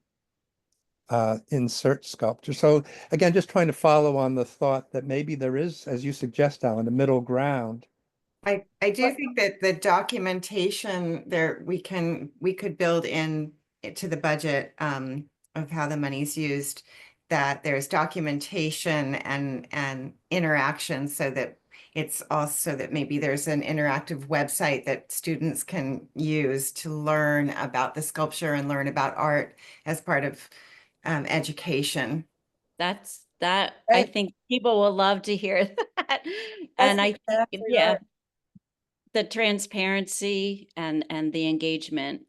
insert sculpture. So again, just trying to follow on the thought that maybe there is, as you suggest, Alan, a middle ground. I do think that the documentation there, we could build in to the budget of how the money's used, that there's documentation and interaction, so that it's also that maybe there's an interactive website that students can use to learn about the sculpture and learn about art as part of education. That I Right. think people will love to hear that. That's And I think, exactly yeah, right. the transparency and the engagement.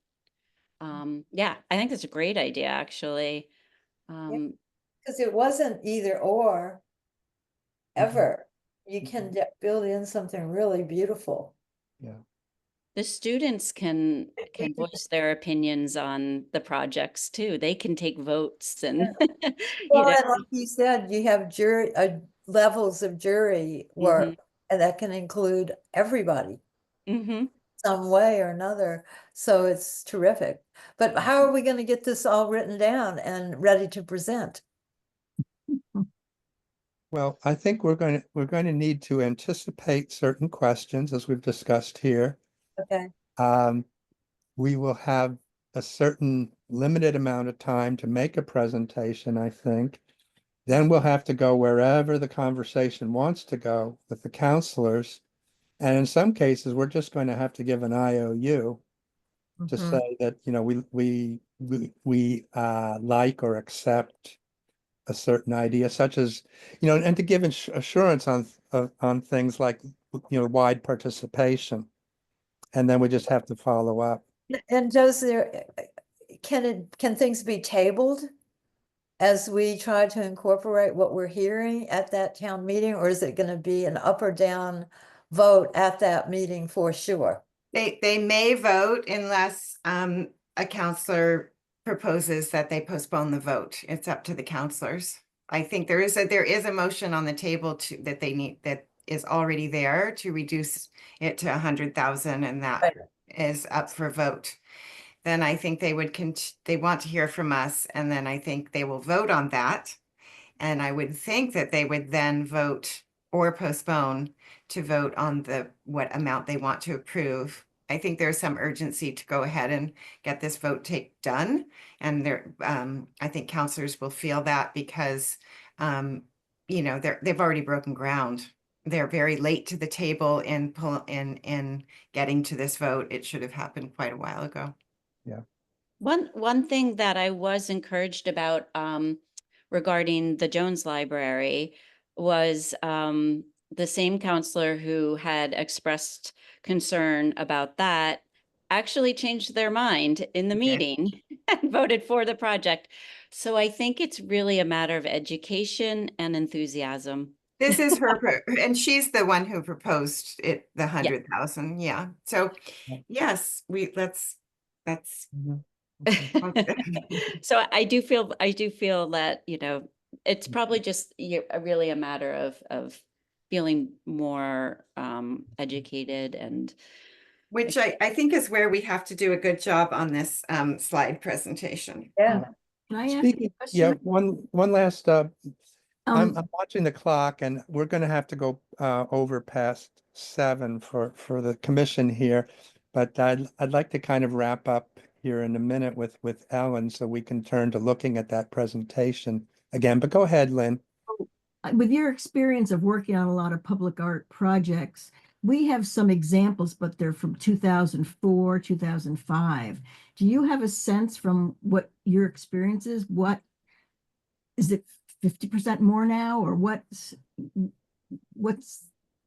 Yeah, I think that's a great idea, actually. Um, Because it wasn't either or ever. You can build in something really beautiful. Yeah. the students can voice their opinions on the projects too. They can take votes and you Well, know. and like you said, you have jury, levels of jury work, and that can include everybody Mm-hmm. some way or another. So it's terrific. But how are we going to get this all written down and ready to present? Well, I think we're going to need to anticipate certain questions as we've discussed here. Okay. We will have a certain limited amount of time to make a presentation, I think. Then we'll have to go wherever the conversation wants to go with the counselors. And in some cases, we're just going to have to give an IOU to Mhm. say that, you know, we like or accept a certain idea, such as, you know, and to give assurance on things like, you know, wide participation. And then we just have to follow up. And does there, can things be tabled as we try to incorporate what we're hearing at that town meeting, or is it going to be an up or down vote at that meeting for sure? They may vote unless a counselor proposes that they postpone the vote. It's up to the counselors. I think there is a motion on the table that is already there to reduce it to 100,000, and that Right. is up for vote. Then I think they want to hear from us, and then I think they will vote on that. And I would think that they would then vote or postpone to vote on what amount they want to approve. I think there's some urgency to go ahead and get this vote done. And I think counselors will feel that because, you know, they've already broken ground. They're very late to the table in getting to this vote. It should have happened quite a while ago. One thing that I was encouraged about regarding the Jones Library was the same counselor who had expressed concern about that actually changed their mind in the Okay. meeting and voted for the project. So I think it's really a matter of education and enthusiasm. This is and she's the one who proposed it, the 100,000. Yeah. So yes, that's Mhm. Okay. So I do feel that, you know, it's probably just really a matter of feeling more educated and which I think is where we have to do a good job on this slide presentation. Yeah. Can I ask you Speaking, a yeah, question? one last, Um, I'm watching the clock and we're gonna have to go over past 7 for the commission here. But I'd like to kind of wrap up here in a minute with Ellen so we can turn to looking at that presentation again. But go ahead, Lynn. with your experience of working on a lot of public art projects, we have some examples, but they're from 2004, 2005. Do you have a sense from what your experience is? What is it 50% more now, or what's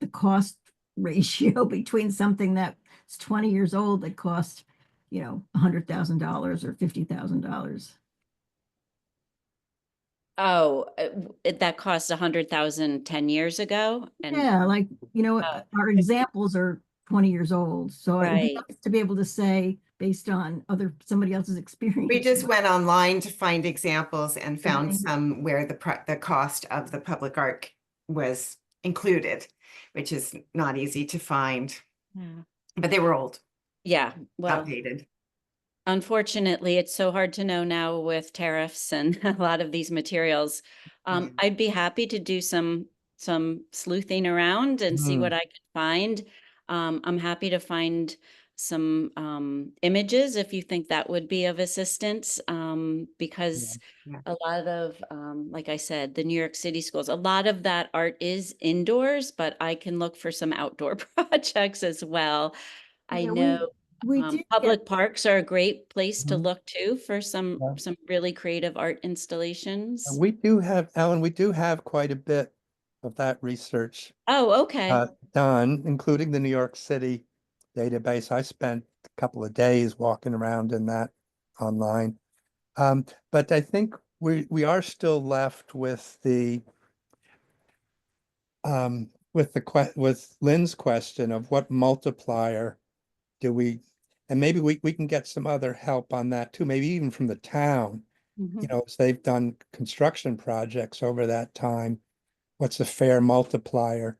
the cost ratio between something that's 20 years old that cost, you know, $100,000 or $50,000? oh, that cost 100,000 10 years ago. And Yeah, like, you know, Oh. our examples are 20 years old. So it would be Right. nice to be able to say, based on somebody else's experience. We just went online to find examples and found Okay. some where the cost of the public art was included, which is not easy to find, Yeah. but they were old, Yeah, well, outdated. unfortunately, it's so hard to know now with tariffs and a lot of these materials. Yeah. I'd be happy to do some sleuthing around and see what I can find. I'm happy to find some images if you think that would be of assistance, because Yeah. a lot of, like I said, the New York City schools, a lot of that art is indoors, but I can look for some outdoor projects as well. I Yeah, know we did get, public parks are a great place to Mhm. look to for some Yeah. really creative art installations. We do have, Ellen, we do have quite a bit of that research Oh, okay. done, including the New York City database. I spent a couple of days walking around in that online. But I think we are still left with with Lynn's question of what multiplier do we, and maybe we can get some other help on that too, maybe even from the town, Mhm. as they've done construction projects over that time. What's a fair multiplier?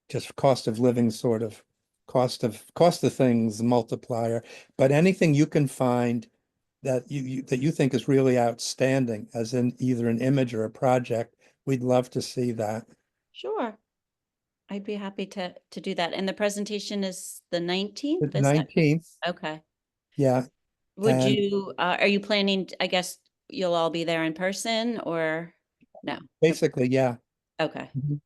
Just cost of living, sort of cost of things multiplier, but anything you can find that you think is really outstanding, as in either an image or a project, we'd love to see that. Sure. I'd be happy to do that. And the presentation is the 19th, The is that? 19th, Okay. yeah, Would and you, are you planning, I guess you'll all be there in person or no? basically, yeah. Okay. Mhm.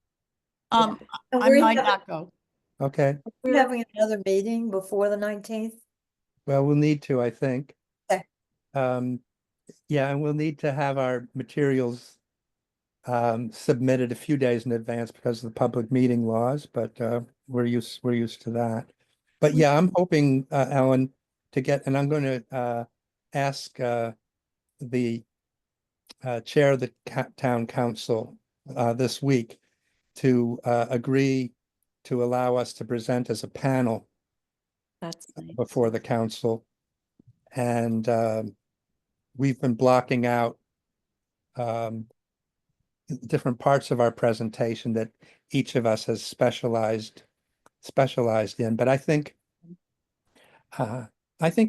I we're might having- not go. Okay, We're having another meeting before the 19th. well, we'll need to, I think. Okay. Yeah, and we'll need to have our materials submitted a few days in advance because of the public meeting laws, but we're used to that. But yeah, I'm hoping, Ellen, to get, and I'm going to ask the chair of the town council this week to agree to allow us to present as a panel That's nice. before the council. And we've been blocking out different parts of our presentation that each of us has specialized in. But I think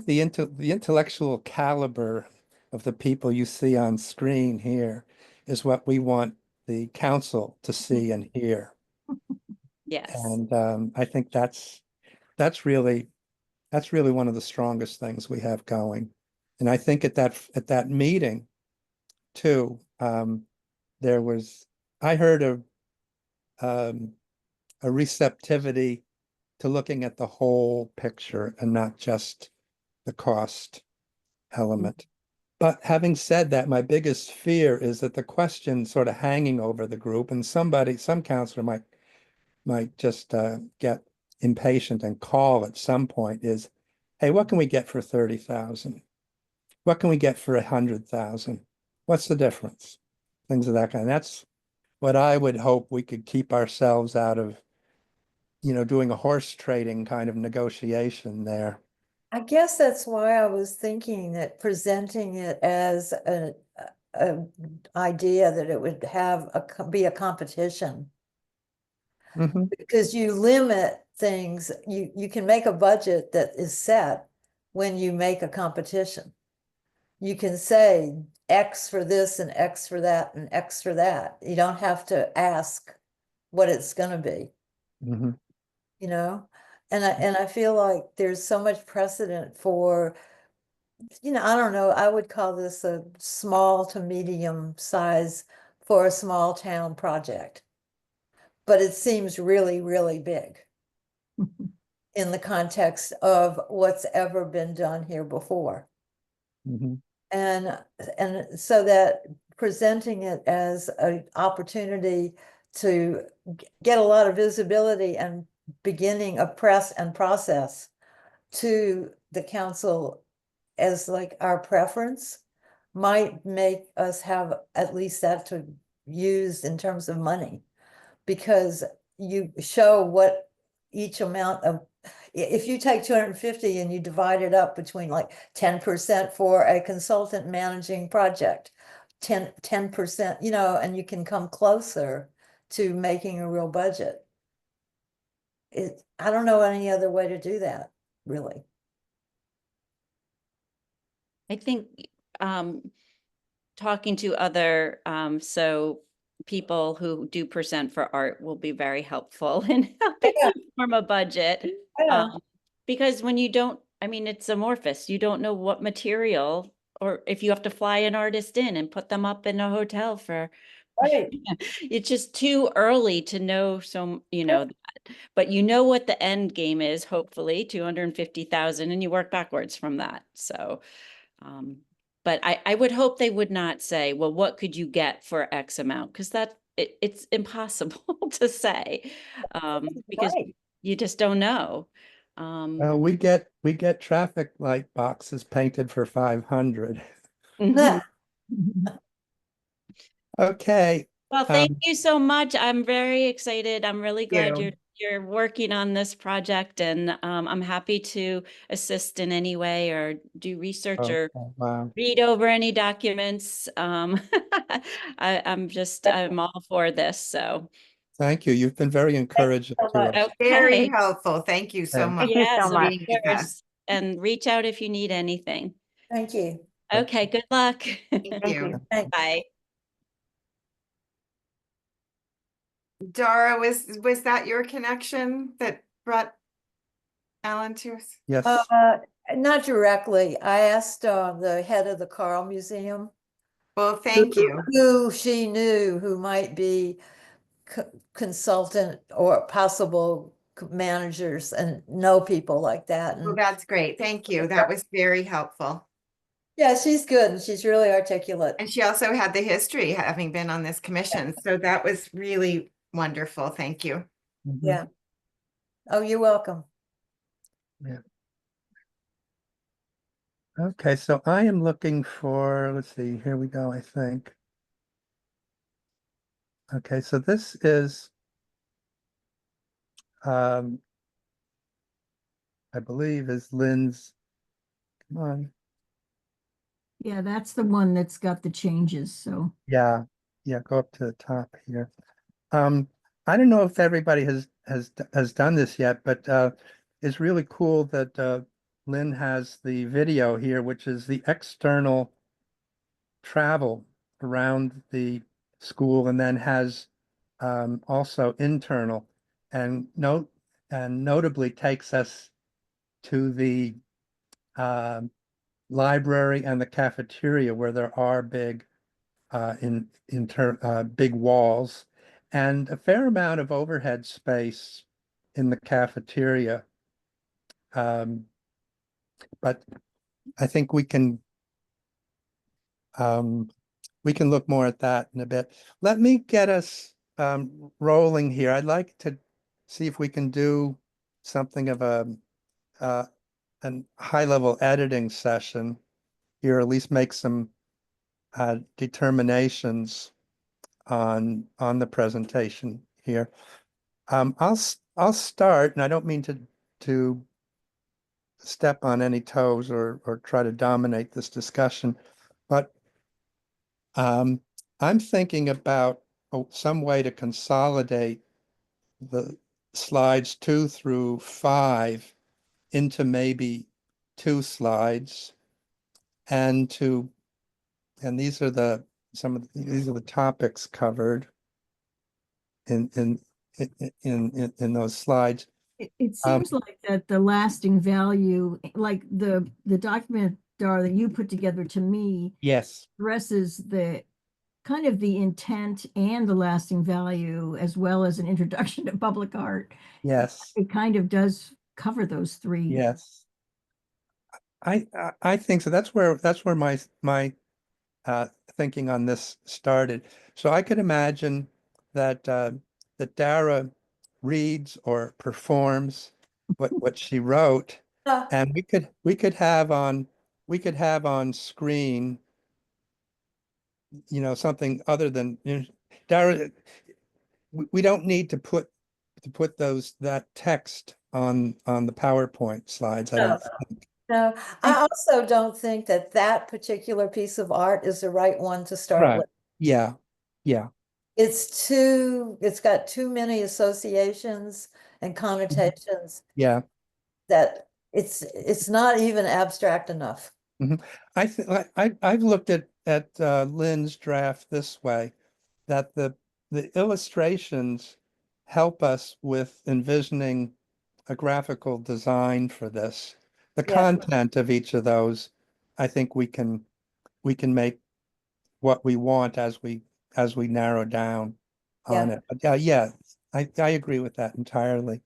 the intellectual caliber of the people you see on screen here is what we want the council to see and hear. Yes. And I think that's really one of the strongest things we have going. And I think at that meeting too, I heard a receptivity to looking at the whole picture and not just the cost element. But having said that, my biggest fear is that the question sort of hanging over the group, and some counselor might just get impatient and call at some point is, hey, what can we get for 30,000? What can we get for 100,000? What's the difference? Things of that kind. That's what I would hope we could keep ourselves out of, doing a horse trading kind of negotiation there. I guess that's why I was thinking that presenting it as a idea that it would have be a competition. Mhm. Because you limit things, you can make a budget that is set when you make a competition. You can say X for this and X for that and X for that. You don't have to ask what it's gonna be, Mhm. you know? And I feel like there's so much precedent for, I don't know, I would call this a small to medium size for a small town project. But it seems really, really big in the context of what's ever been done here before. Mhm. And so that presenting it as an opportunity to get a lot of visibility and beginning a press and process to the council as like our preference might make us have at least that to use in terms of money. Because you show what each amount of, if you take 250 and you divide it up between like 10% for a consultant managing project, 10%, and you can come closer to making a real budget. I don't know any other way to do that, really. I think talking to other people who do present for art will be very helpful in helping Yeah. you form a budget. Yeah. Because when you don't, I mean, it's amorphous. You don't know what material, or if you have to fly an artist in and put them up in a hotel for, Right. it's just too early to know. So, that. But you know what the end game is, hopefully 250,000, and you work backwards from that. So, but I would hope they would not say, well, what could you get for X amount? Because it's impossible to say, because Right. you just don't know. We get traffic light boxes painted for 500. Mhm. Okay. Well, thank you so much. I'm very excited. I'm really glad you. you're working on this project, and I'm happy to assist in any way or do research or Okay, wow. read over any documents. I'm all for this. So Thank you. You've been very encouraging so to much. us. Very okay, helpful. Thank you so Okay. much yes, for of being with us. course. And reach out if you need anything. Thank you. Okay, good luck. Thank you. Thanks. Bye. Dara, was that your connection that brought Alan to us? Yes. Not directly. I asked the head of the Carl Museum Well, thank you. who she knew who might be consultant or possible managers and know people like that. Well, And that's great. Thank you. That was very helpful. yeah, she's good and she's really articulate. And she also had the history having been on this commission. So that was really wonderful. Thank you. Mhm. Yeah. Oh, you're welcome. Okay, so I am looking for, let's see, here we go, I think. Okay, so this is, I believe is Lynn's, come on. Yeah, that's the one that's got the changes, so. Yeah, go up to the top here. I don't know if everybody has done this yet, but it's really cool that Lynn has the video here, which is the external travel around the school, and then has also internal, and notably takes us to the library and the cafeteria where there are big big walls and a fair amount of overhead space in the cafeteria. But I think we can look more at that in a bit. Let me get us rolling here. I'd like to see if we can do something of a high-level editing session here, at least make some determinations on the presentation here. I'll start, and I don't mean to step on any toes or try to dominate this discussion, but I'm thinking about some way to consolidate the slides 2 through 5 into maybe 2 slides, and these are the these are the topics covered in those slides. It seems like that the lasting value, like the document, Dara, that you put together to me Yes. addresses the kind of the intent and the lasting value, as well as an introduction to public art. Yes. It kind of does cover those three. Yes. I think so. That's where my thinking on this started. So I could imagine that that Dara reads or performs what she wrote, and we could have on screen, something other than, Dara. We don't need to put that text on the PowerPoint slides. I don't think. No, I also don't think that that particular piece of art is the right one to start Right. with. Yeah. Yeah. It's got too many associations and connotations Yeah. that it's not even abstract enough. I think I've looked at Lynn's draft this way, that the illustrations help us with envisioning a graphical design for this. The Yeah. content of each of those, I think we can make what we want as we narrow down on it. But yeah, I agree with that entirely.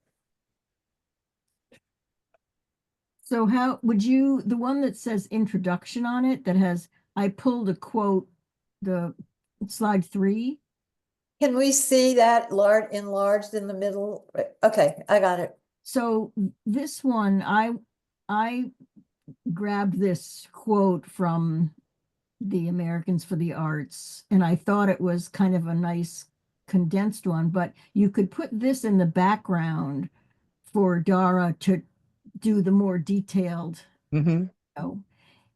So how would you, the one that says introduction on it, that has, I pulled a quote, the slide 3. Can we see that enlarged in the middle? Okay, I got it. So this one, I grabbed this quote from the Americans for the Arts, and I thought it was kind of a nice condensed one, but you could put this in the background for Dara to do the more detailed, Mm-hmm.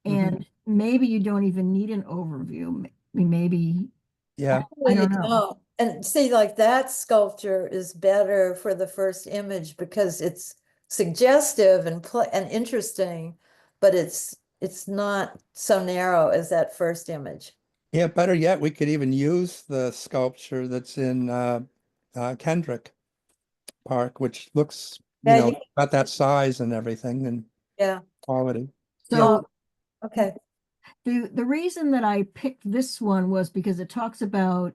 and maybe you don't even need an overview. Maybe, Yeah. I don't know. And see, like that sculpture is better for the first image because it's suggestive and interesting, but it's not so narrow as that first image. Yeah, better yet, we could even use the sculpture that's in Kendrick Park, which looks, Yeah, about that size and everything and Yeah. quality. So Okay. the reason that I picked this one was because it talks about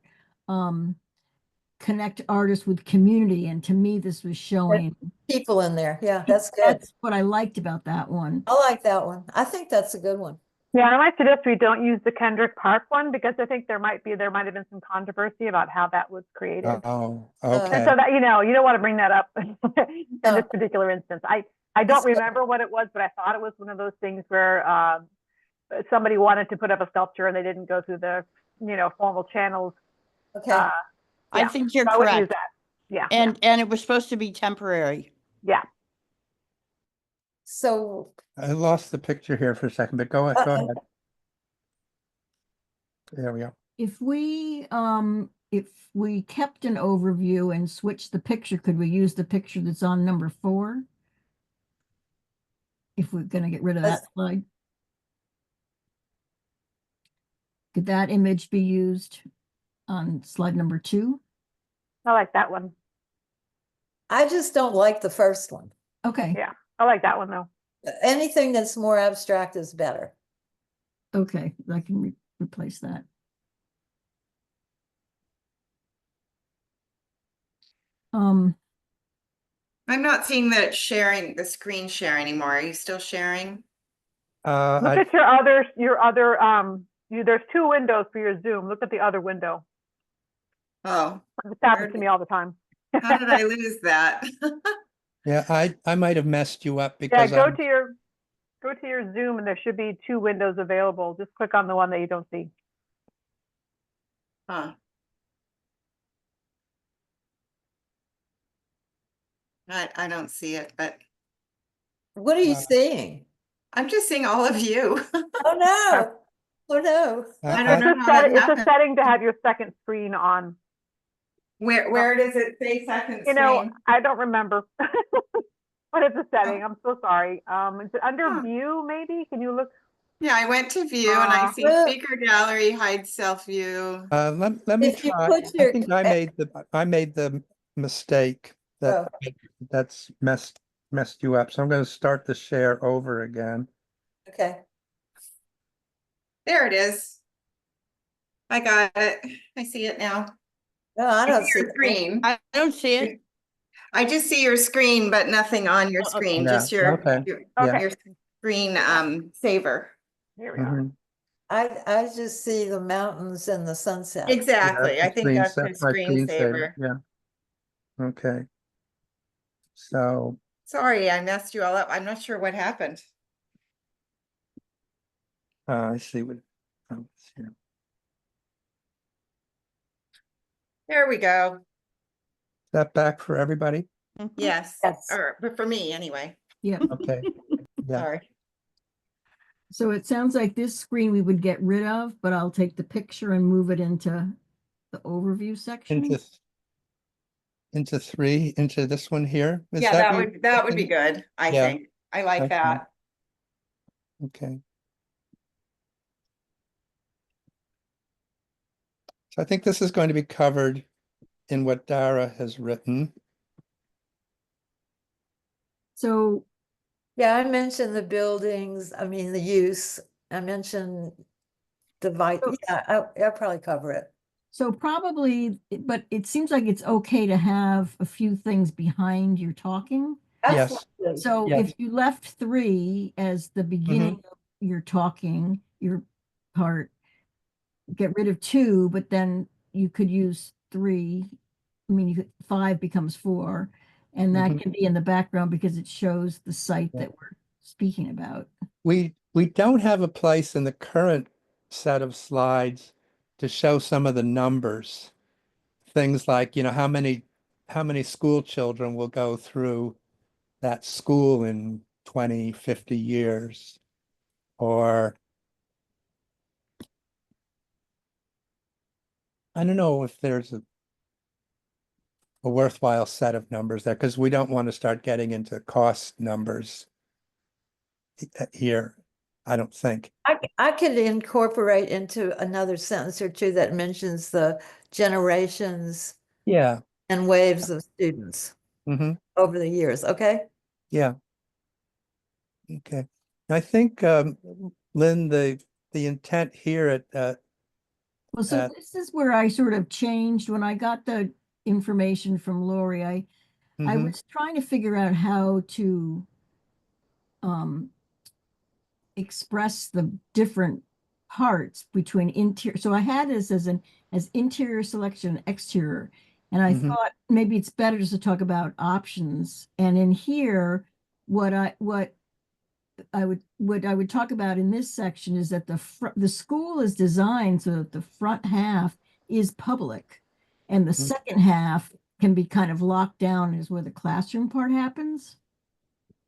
connect artists with community, and to me this was showing People in there. Yeah, that's good. that's what I liked about that one. I like that one. I think that's a good one. Yeah, and I might suggest we don't use the Kendrick Park one because I think there might have been some controversy about how that was created. Oh, And okay. so that, you don't want to bring that up in No. this particular instance. I don't remember what it was, but I thought it was one of those things where somebody wanted to put up a sculpture and they didn't go through the, formal channels. Okay. Yeah. I think you're So I wouldn't use correct. that. Yeah. And it was supposed to be temporary. Yeah. So I lost the picture here for a second, but go ahead. There we go. If we kept an overview and switched the picture, could we use the picture that's on number 4? If we're gonna get rid of that slide. Could that image be used on slide number 2? I like that one. I just don't like the first one. Okay. Yeah. I like that one though. Anything that's more abstract is better. Okay, I can replace that. I'm not seeing the screen share anymore. Are you still sharing? Look I, at your other, there's 2 windows for your Zoom. Look at the other window. Oh, This happens to me all the time. how did I lose that? Yeah, I might have messed you up Yeah, because go to your Zoom and there should be 2 windows available. Just click on the one that you don't see. Huh. I don't see it, but What are you Uh, seeing? I'm just seeing all of you. Oh, no. Oh, no. I I- don't know how that It's a happened. setting to have your second screen on. Where does it say second You know, screen? I don't remember. But it's a setting. I'm so sorry. It's under Huh. view, maybe? Can you look? Yeah, I went to view and I see Well- speaker gallery, hide self view. let me If you try. put I your think I made the mistake Oh. that's messed you up. So I'm going to start the share over again. Okay. There it is. I got it. I see it now. No, I I don't see see your it. screen. I don't see it. I just see your screen, but nothing on your Oh, okay. screen, Yeah, just your, okay. your, Yeah. your screen saver. Here we are. Mhm. I just see the mountains and the sunset. Exactly. Yeah, I think that's screensa- his my screensaver. Yeah. Okay. So, Sorry, I messed you all up. I'm not sure what happened. I see what. Oh, it's here. There we go. Is that back for everybody? Yes, Yes. or but for me anyway. Yep. Okay. Yeah. Sorry. So it sounds like this screen we would get rid of, but I'll take the picture and move it into the overview section. Into three, into this one here? Is Yeah, that what you're would be thinking? good, I Yeah. think. I like Okay. that. Okay. So I think this is going to be covered in what Dara has written. So Yeah, I mentioned the buildings, I mean, the use. I mentioned So- yeah, I'll probably cover it. So probably, but it seems like it's okay to have a few things behind your talking. Yes. Absolutely. So Yes. if you left 3 as the beginning of your talking, your part, get rid of 2, but then you could use 3. I mean, 5 becomes 4, and that Mhm. can be in the background because it shows the site Yeah. that we're speaking about. We don't have a place in the current set of slides to show some of the numbers. Things like, how many school children will go through that school in 20, 50 years? Or I don't know if there's a worthwhile set of numbers there, because we don't want to start getting into cost numbers here, I don't think. I could incorporate into another sentence or two that mentions the generations Yeah. and waves of students Hmm. over the years, okay? Yeah. Okay. I think, Lynn, the intent here Well, so Uh, this is where I sort of changed when I got the information from Lori. I mhm, was trying to figure out how to express the different parts between interior. So I had this as interior selection, exterior, and I Mhm. thought maybe it's better just to talk about options. And in here, what I would talk about in this section is that the school is designed so that the front half is public, and the Mhm. second half can be kind of locked down is where the classroom part happens.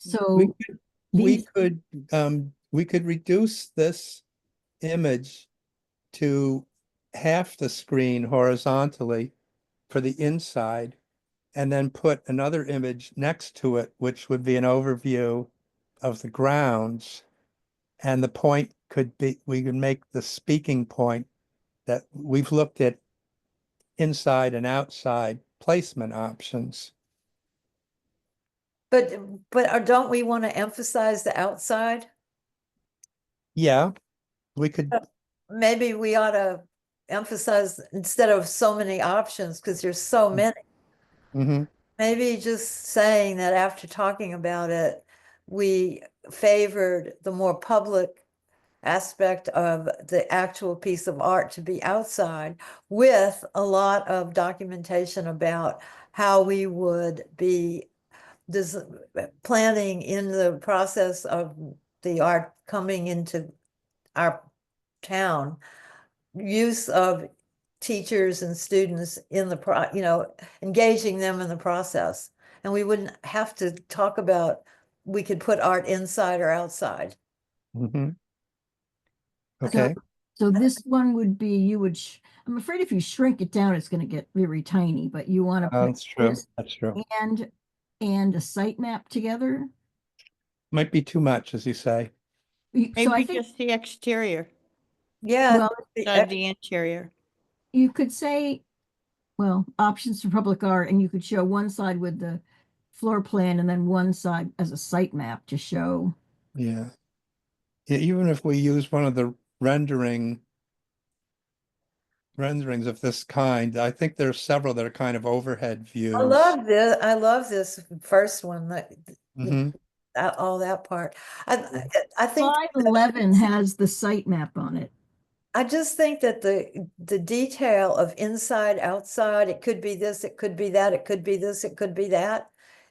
we So could, we these could, we could reduce this image to half the screen horizontally for the inside, and then put another image next to it, which would be an overview of the grounds. And the point could be, we could make the speaking point that we've looked at inside and outside placement options. But don't we want to emphasize the outside? Yeah, we could, Maybe we ought to emphasize instead of so many options, because there's so many. mhm, Maybe just saying that after talking about it, we favored the more public aspect of the actual piece of art to be outside, with a lot of documentation about how we would be planning in the process of the art coming into our town, use of teachers and students in the engaging them in the process. And we wouldn't have to talk about, we could put art inside or outside. Mhm. Okay, So this one would be, I'm afraid if you shrink it down, it's gonna get very tiny, but you want to put that's true, this that's true. and a site map together. Might be too much, as you say. So I Maybe think, just the exterior, Yeah. well, not the interior. you could say, well, options for public art, and you could show one side with the floor plan and then one side as a site map to show. Yeah. Yeah, even if we use one of the renderings of this kind, I think there's several that are kind of overhead views. I love this first one, Mhm. all that part. I think. 511 has the site map on it. I just think that the detail of inside, outside, it could be this, it could be that, it could be this, it could be that,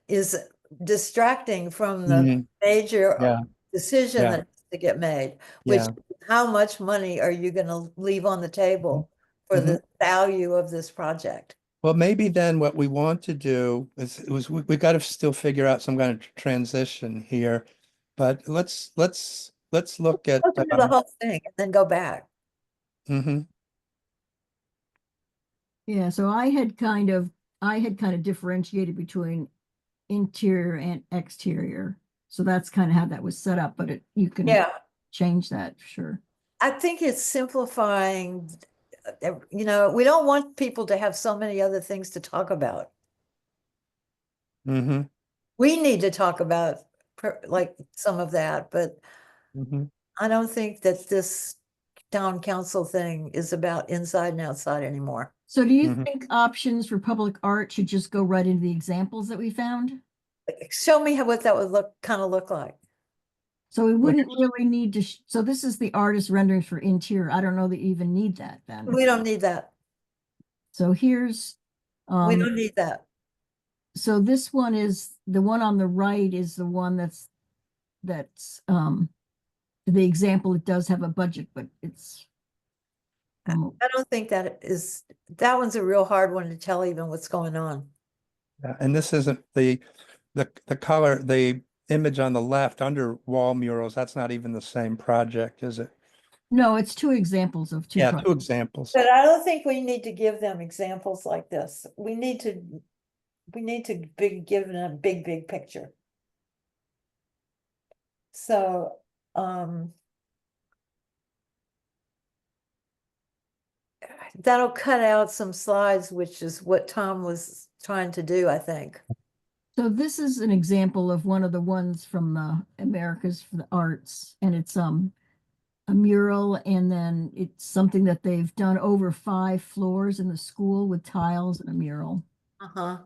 is distracting from the Mhm. major Yeah. decision Yeah. that has to get made, which Yeah. how much money are you going to leave on the table for Mhm. the value of this project? Well, maybe then what we want to do is we got to still figure out some kind of transition here, but let's look at Go through the whole thing and then go back. mhm. Yeah, so I had kind of differentiated between interior and exterior. So that's kind of how that was set up, but you can Yeah, change that, sure. I think it's simplifying. We don't want people to have so many other things to talk about. Mhm. We need to talk about like some of that, but Mhm. I don't think that this town council thing is about inside and outside anymore. So do you Mhm. think options for public art should just go right into the examples that we found? Show me what that would look like. So we wouldn't really need to, so this is the artist renderings for interior. I don't know that you even need that then. We don't need that. So here's, We don't need that. so this one is, the one on the right is the one that's the example. It does have a budget, but it's I don't think that one's a real hard one to tell even what's going on. Yeah, and this isn't the color, the image on the left under wall murals, that's not even the same project, is it? no, it's two examples of two Yeah, projects. two examples. But I don't think we need to give them examples like this. We need to give them a big picture. So, that'll cut out some slides, which is what Tom was trying to do, I think. So this is an example of one of the ones from the Americas for the Arts, and it's a mural, and then it's something that they've done over 5 floors in the school with tiles and a mural. Uh-huh.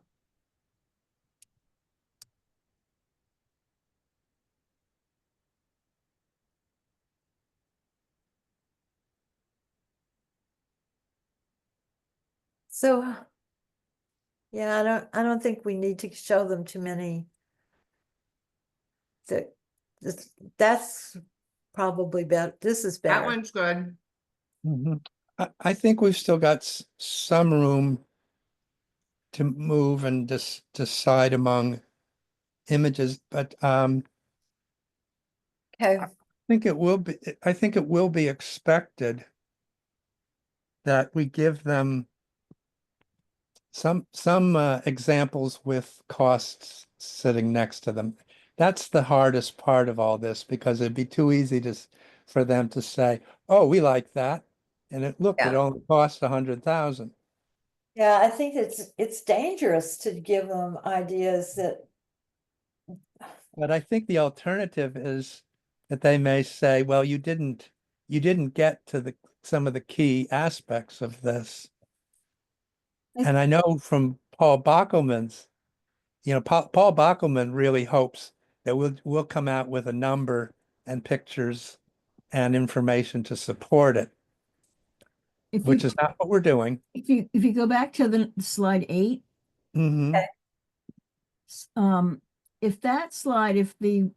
So, yeah, I don't think we need to show them too many. That's probably better. This is better. That one's good. Mhm. I think we've still got some room to move and decide among images, but Okay. I think it will be expected that we give them some examples with costs sitting next to them. That's the hardest part of all this, because it'd be too easy for them to say, "Oh, we like that," and it Yeah. only costs 100,000. Yeah, I think it's dangerous to give them ideas that. But I think the alternative is that they may say, "Well, you didn't get to some of the key aspects of this." And I know from Paul Bockelman's, Paul Bockelman really hopes that we'll come out with a number and pictures and information to support it, which is not what we're doing. If you go back to the slide 8, Mhm. if that slide, if the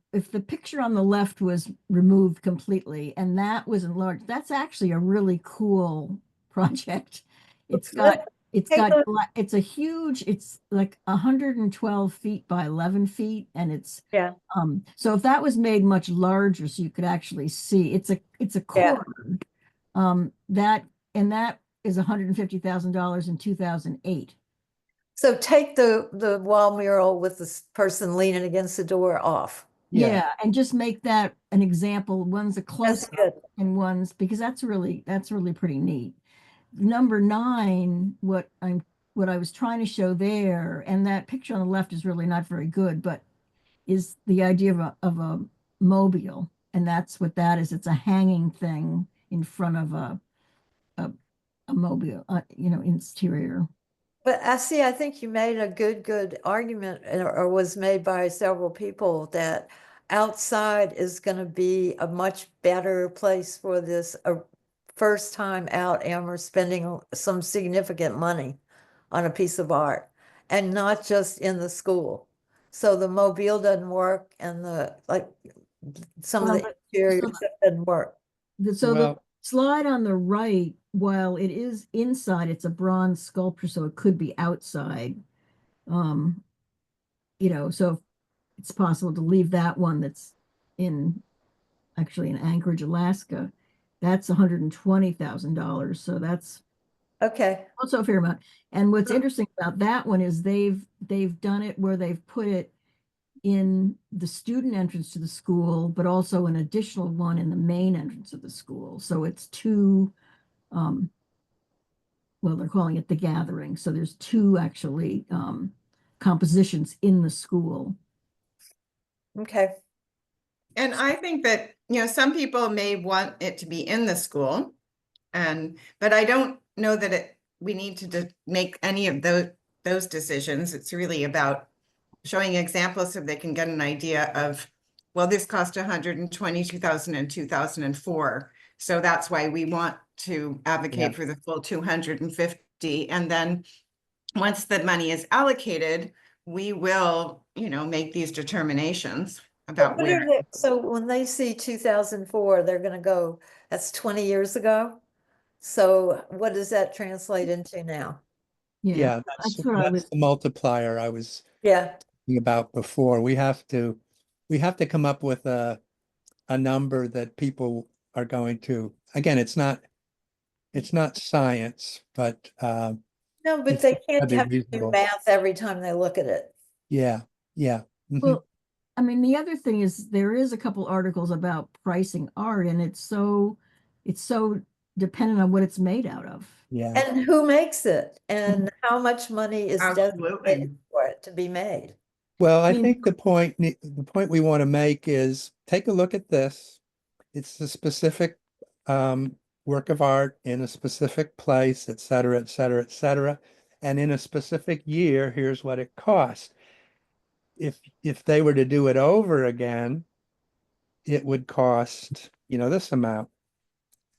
picture on the left was removed completely and that was enlarged, that's actually a really cool project. It's got it's Hey, got look. it's a huge, it's like 112 feet by 11 feet, and it's Yeah. so if that was made much larger, so you could actually see, it's a Yeah. corridor. That is $150,000 in 2008. So take the wall mural with this person leaning against the door off. Yeah, and just make that an example. One's a close That's good. and one's, because that's really pretty neat. Number 9, what I was trying to show there, and that picture on the left is really not very good, but is the idea of a mobile, and that's what that is. It's a hanging thing in front of a mobile, interior. But I see, I think you made a good argument, or was made by several people, that outside is going to be a much better place for this first time out Amherst spending some significant money on a piece of art, and not just in the school. So the mobile doesn't work, and some of Well, the interior so- stuff doesn't work. So the Well- slide on the right, while it is inside, it's a bronze sculpture, so it could be outside. So it's possible to leave that one that's actually in Anchorage, Alaska. That's $120,000. So that's Okay. also a fair amount. And what's interesting about that one is they've done it where they've put it in the student entrance to the school, but also an additional one in the main entrance of the school. So it's two, well, they're calling it the gathering. So there's two actually compositions in the school. Okay. And I think that, some people may want it to be in the school. But I don't know that we need to make any of those decisions. It's really about showing examples so they can get an idea of, well, this cost $122,000 in 2004. So that's why we want to advocate for the full 250. And then once the money is allocated, we will, make these determinations about What where. are so when they see 2004, they're going to go, that's 20 years ago. So what does that translate into now? Yeah, That's what I was. that's the multiplier I was Yeah. talking about before. We have to come up with a number that people are going to, again, it's not science, but No, but it's they can't gotta be have to do reasonable. math every time they look at it. Yeah. Mhm. Well, I mean, the other thing is there is a couple articles about pricing art, and it's so dependent on what it's made out of. Yeah. And who makes it, and how much money is Absolutely. designated for it to be made. Well, I mean- think the point we want to make is take a look at this. It's a specific work of art in a specific place, et cetera, et cetera, et cetera. And in a specific year, here's what it cost. If they were to do it over again, it would cost, this amount.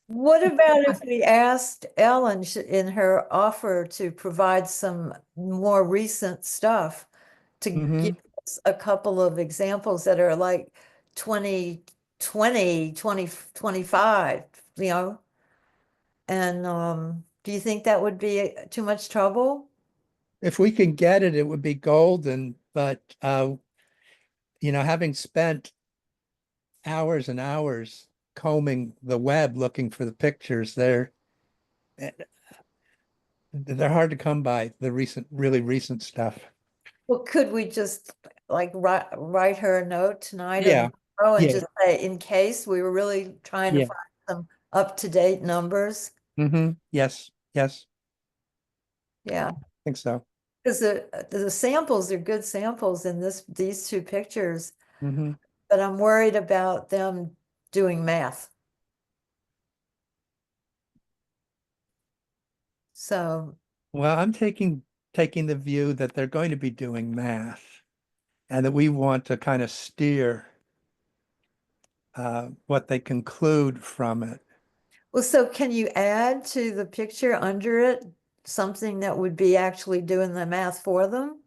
What about if we asked Ellen in her offer to provide some more recent stuff to give us a couple of examples that are like 2020, 2025, And do you think that would be too much trouble? If we can get it, it would be golden, but having spent hours and hours combing the web looking for the pictures, they're hard to come by, the really recent stuff. Well, could we just like write her a note tonight Yeah. and tomorrow and Yeah. just say, in case we were really trying to Yeah. find some up-to-date numbers? Yes, Yeah, I think so. because the samples are good samples in these two pictures, Mhm. but I'm worried about them doing math. So, Well, I'm taking the view that they're going to be doing math and that we want to kind of steer what they conclude from it. well, so can you add to the picture under it something that would be actually doing the math for them?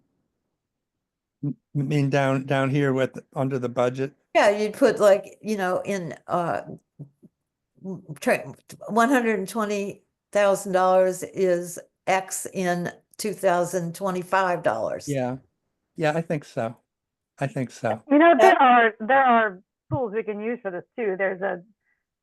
You mean down here with, under the budget? Yeah, you'd put like, you know, in $120,000 is X in $2025. Yeah, yeah, I think so. I think so. You know, there are tools we can use for this too. There's a,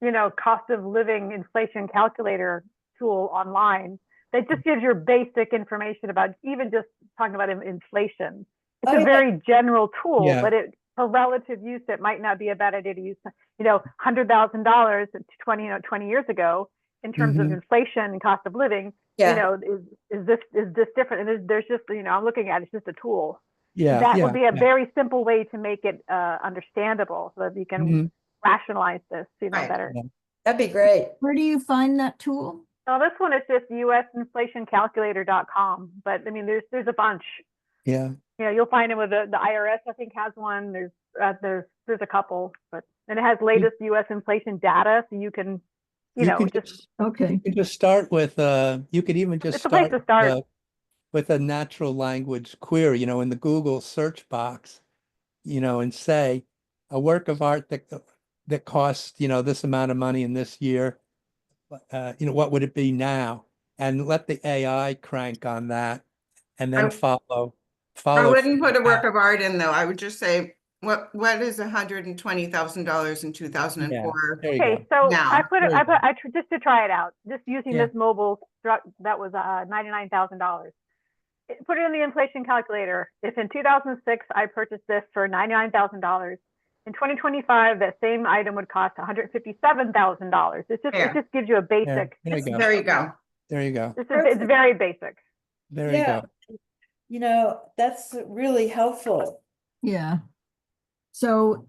you know, cost of living inflation calculator tool online that just gives you basic information about even just talking about inflation. It's Oh, a yeah. very general tool, Yeah. but for relative use, it might not be a bad idea to use, you know, $100,000 20 years ago in terms of Mhm. inflation and cost of living. Yeah. You know, is this different? And there's just, you know, I'm looking at it's just a tool. Yeah, That yeah, would be a yeah. very simple way to make it understandable so that you can Mhm. rationalize this, you know, Right. better. Yeah. That'd be great. Where do you find that tool? So this one is just usinflationcalculator.com, but I mean, there's a bunch. Yeah. You know, you'll find it with the IRS, I think, has one. There's a couple, and it has latest U.S. inflation data, so you can, you know, could just Okay. you could just start with, you could even just It's a place start to start. with a natural language query, you know, in the Google search box, you know, and say a work of art that costs, you know, this amount of money in this year, you know, what would it be now? And let the AI crank on that, and then I- follow. I wouldn't from put a work that. of art in though. I would just say, what is $120,000 in 2004? There you Okay, go. so Now, there you go. just to try it out, just using Yeah. this mobile that was $99,000. Put it in the inflation calculator. If in 2006 I purchased this for $99,000, in 2025 that same item would cost $157,000. It There. just gives you a basic. There you go. There you go. There you go. It's very basic. There you Yeah. go. You know, that's really helpful. Yeah. So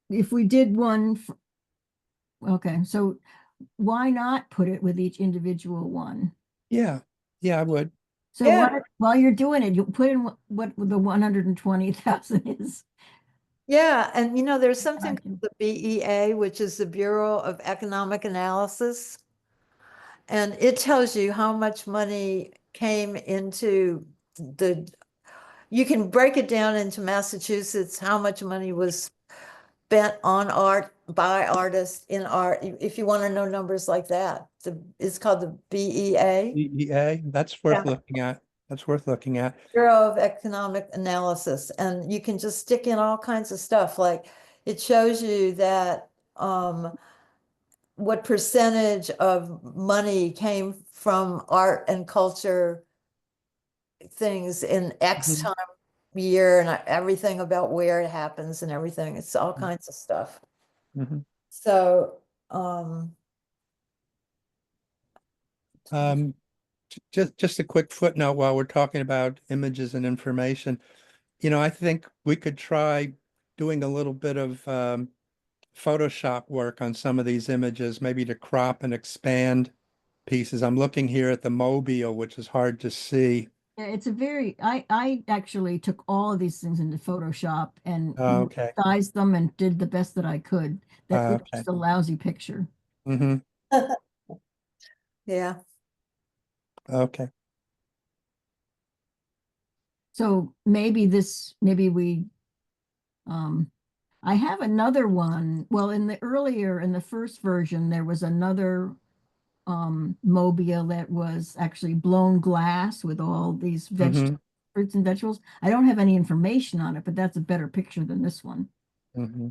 if we did one, okay, so why not put it with each individual one? Yeah. Yeah, I would. So Yeah. while you're doing it, you put in what the 120,000 is. Yeah, and you know, there's something Gotcha. called the BEA, which is the Bureau of Economic Analysis. And it tells you how much money came into you can break it down into Massachusetts, how much money was spent on art by artists in art, if you want to know numbers like that. It's called the BEA, BEA, that's worth Yeah. looking at. That's worth looking at. Bureau of Economic Analysis, and you can just stick in all kinds of stuff. Like it shows you that what percentage of money came from art and culture things in X Mhm. time year, and everything about where it happens and everything. It's all kinds of stuff. Mhm. So Just a quick footnote while we're talking about images and information. You know, I think we could try doing a little bit of Photoshop work on some of these images, maybe to crop and expand pieces. I'm looking here at the mobile, which is hard to see. Yeah, it's a very, I actually took all of these things into Photoshop and Oh, okay. sized them and did the best that I could. That it's Okay. just a lousy picture. Hmm. yeah. Okay. So maybe we, I have another one. Well, in the first version, there was another mobile that was actually blown glass with all these vegetables, fruits and vegetables. I don't have any information on it, but that's a better picture than this one. Hmm.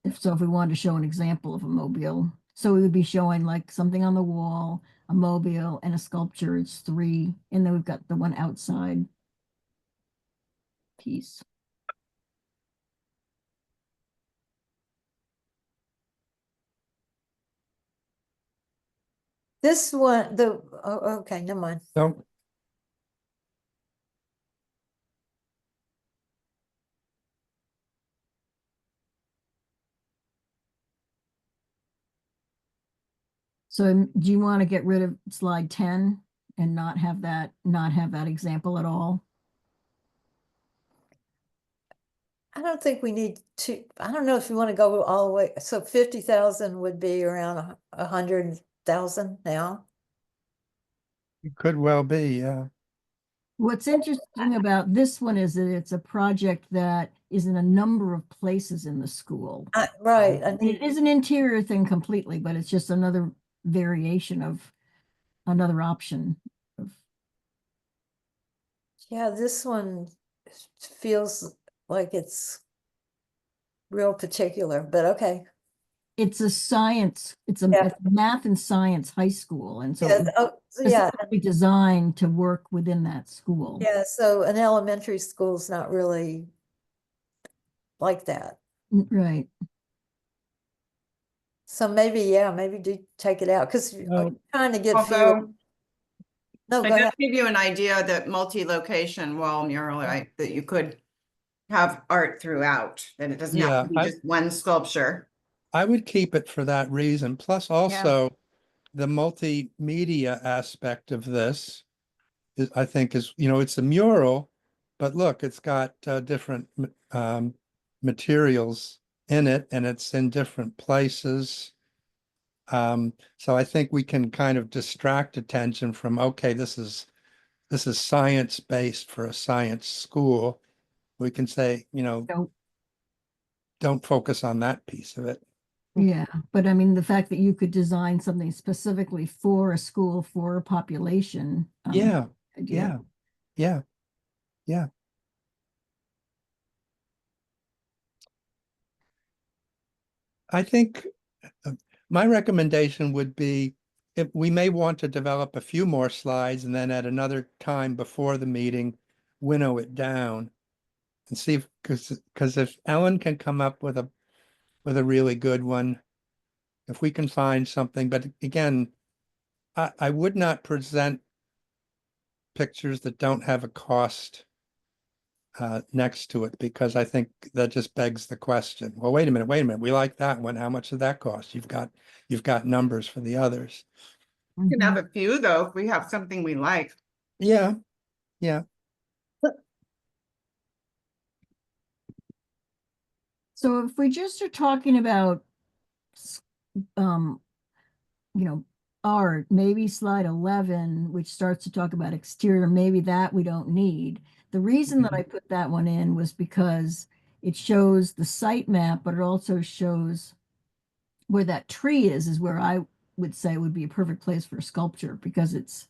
If we wanted to show an example of a mobile, so we would be showing like something on the wall, a mobile, and a sculpture. It's 3, and then we've got the one outside piece. This one, okay, never mind. So, So do you want to get rid of slide 10 and not have that example at all? I don't think we need to, I don't know if you want to go all the way. So 50,000 would be around 100,000 now. it could well be, yeah. What's interesting about this one is that it's a project that is in a number of places in the school. Right, I mean, it is an interior thing completely, but it's just another variation of another option. yeah, this one feels like it's real particular, but okay. It's a science, it's Yeah. a math and science high school, and so Yes, it's oh, yeah, specifically designed to work within that school. yeah, so an elementary school's not really like that. Right. So maybe, yeah, maybe do take it out, because you're No. trying to get fewer. Although, No, I go ahead. just give you an idea that multi-location wall mural, right, that you could have art throughout, that it doesn't Yeah, have to be just one sculpture. I would keep it for that reason. Plus also the multimedia aspect of this is, I think is, it's a mural, but look, it's got different materials in it and it's in different places. So I think we can kind of distract attention from, okay, this is science-based for a science school. We can say, So, don't focus on that piece of it. yeah, but I mean, the fact that you could design something specifically for a school, for a population. Yeah, idea. yeah. I think my recommendation would be, if we may want to develop a few more slides and then at another time before the meeting, winnow it down and see if, because if Ellen can come up with a really good one, if we can find something, but again, I would not present pictures that don't have a cost next to it, because I think that just begs the question. Well, wait a minute. We like that one. How much did that cost? You've got numbers for the others. You can have Mhm. a few though, if we have something we like. Yeah. So if we just are talking about, um, art, maybe slide 11, which starts to talk about exterior, maybe that we don't need. The reason that I put that one in was because it shows the site map, but it also shows where that tree is where I would say would be a perfect place for a sculpture, because it's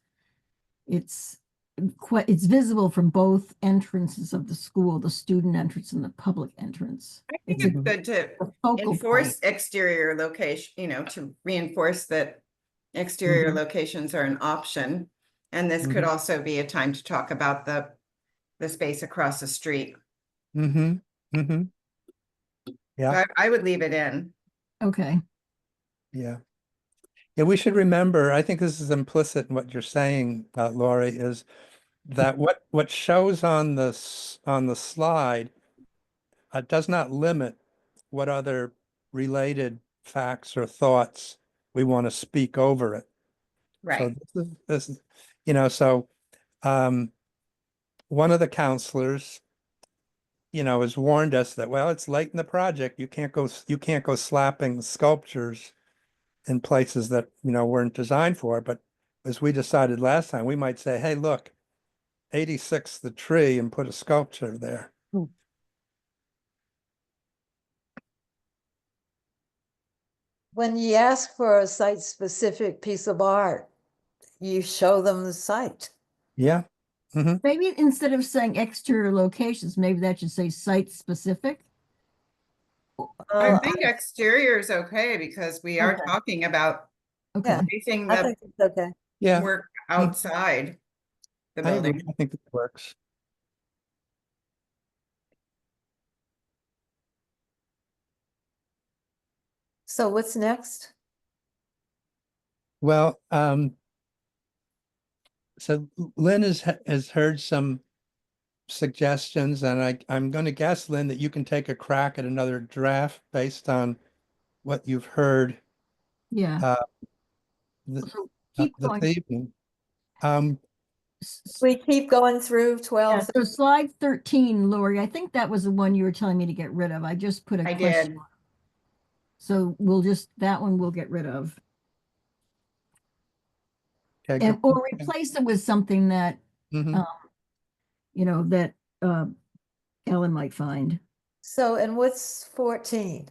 it's visible from both entrances of the school, the student entrance and the public entrance. I think It's it's good to a focal enforce point. exterior location, to reinforce that exterior locations are an option. And this could also be a time to talk about the space across the street. Yeah. So I would leave it in. Okay. Yeah. Yeah, we should remember, I think this is implicit in what you're saying, Lori, is that what shows on the slide does not limit what other related facts or thoughts we want to speak over it. So Right. this is, so one of the counselors, has warned us that, well, it's late in the project. You can't go slapping sculptures in places that, weren't designed for it. But as we decided last time, we might say, hey, look, 86 the tree and put a sculpture there. When you ask for a site-specific piece of art, you show them the site. Yeah. Maybe instead of saying exterior locations, maybe that should say site specific. I Uh, think exterior is okay because we are Okay. talking about Okay. Yeah. facing I the think it's okay. Yeah. work outside the I agree. building. I think that works. So what's next? Well, so Lynn has heard some suggestions, and I'm going to guess, Lynn, that you can take a crack at another draft based on what you've heard Yeah. uh, th- So keep this going. evening. We keep going through Yeah, 12. so slide 13, Lori, I think that was the one you were telling me to get rid of. I just put a I question. did. So that one we'll get rid of. Okay, And, or replace it with something that Mhm. you know, that Ellen might find. So, and what's 14?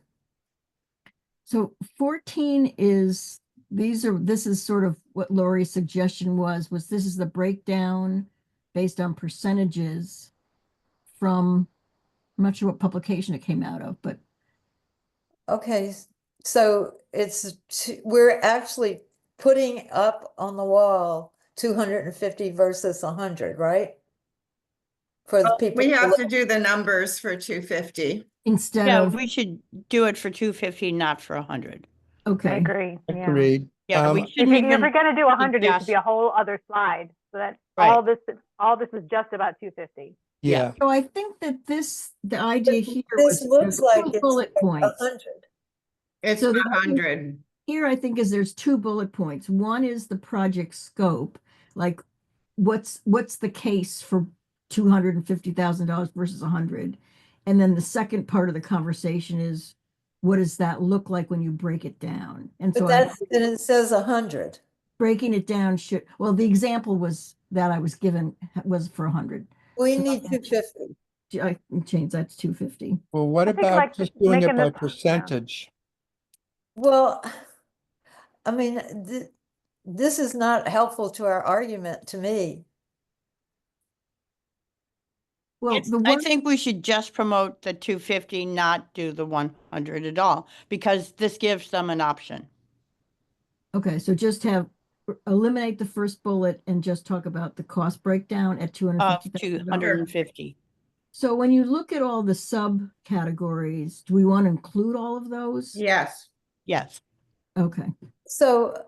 So 14 is, this is sort of what Lori's suggestion was this is the breakdown based on percentages from, I'm not sure what publication it came out of, but Okay, so we're actually putting up on the wall 250 versus 100, right? For the people. We to have look- to do the numbers for 250. instead Yeah, of, we should do it for 250, not for 100. I okay, agree. Yeah. Agreed. Yeah, we Um, shouldn't If even. we're gonna do 100, it should be suggest- a whole other slide, so that Right. all this is just about 250. yeah, so I think that the idea here This was looks there's like two it's bullet points. 100. It's So the- 100. Here, I think is there's two bullet points. One is the project scope, like what's the case for $250,000 versus 100, and then the second part of the conversation is what does that look like when you break it down? And But so then it says 100. breaking it down should, well, the example was that I was given was for 100. We So need that's- 250. I can change that to 250. well, what I think, about like, just doing it making by this- yeah. percentage? Well, I mean, this is not helpful to our argument to me. Well, the I one, think we should just promote the 250, not do the 100 at all, because this gives them an option. okay, so just eliminate the first bullet and just talk about the cost breakdown at Of $250,000. 250. So when you look at all the subcategories, do we want to include all of those? Yes. Yes. Okay, So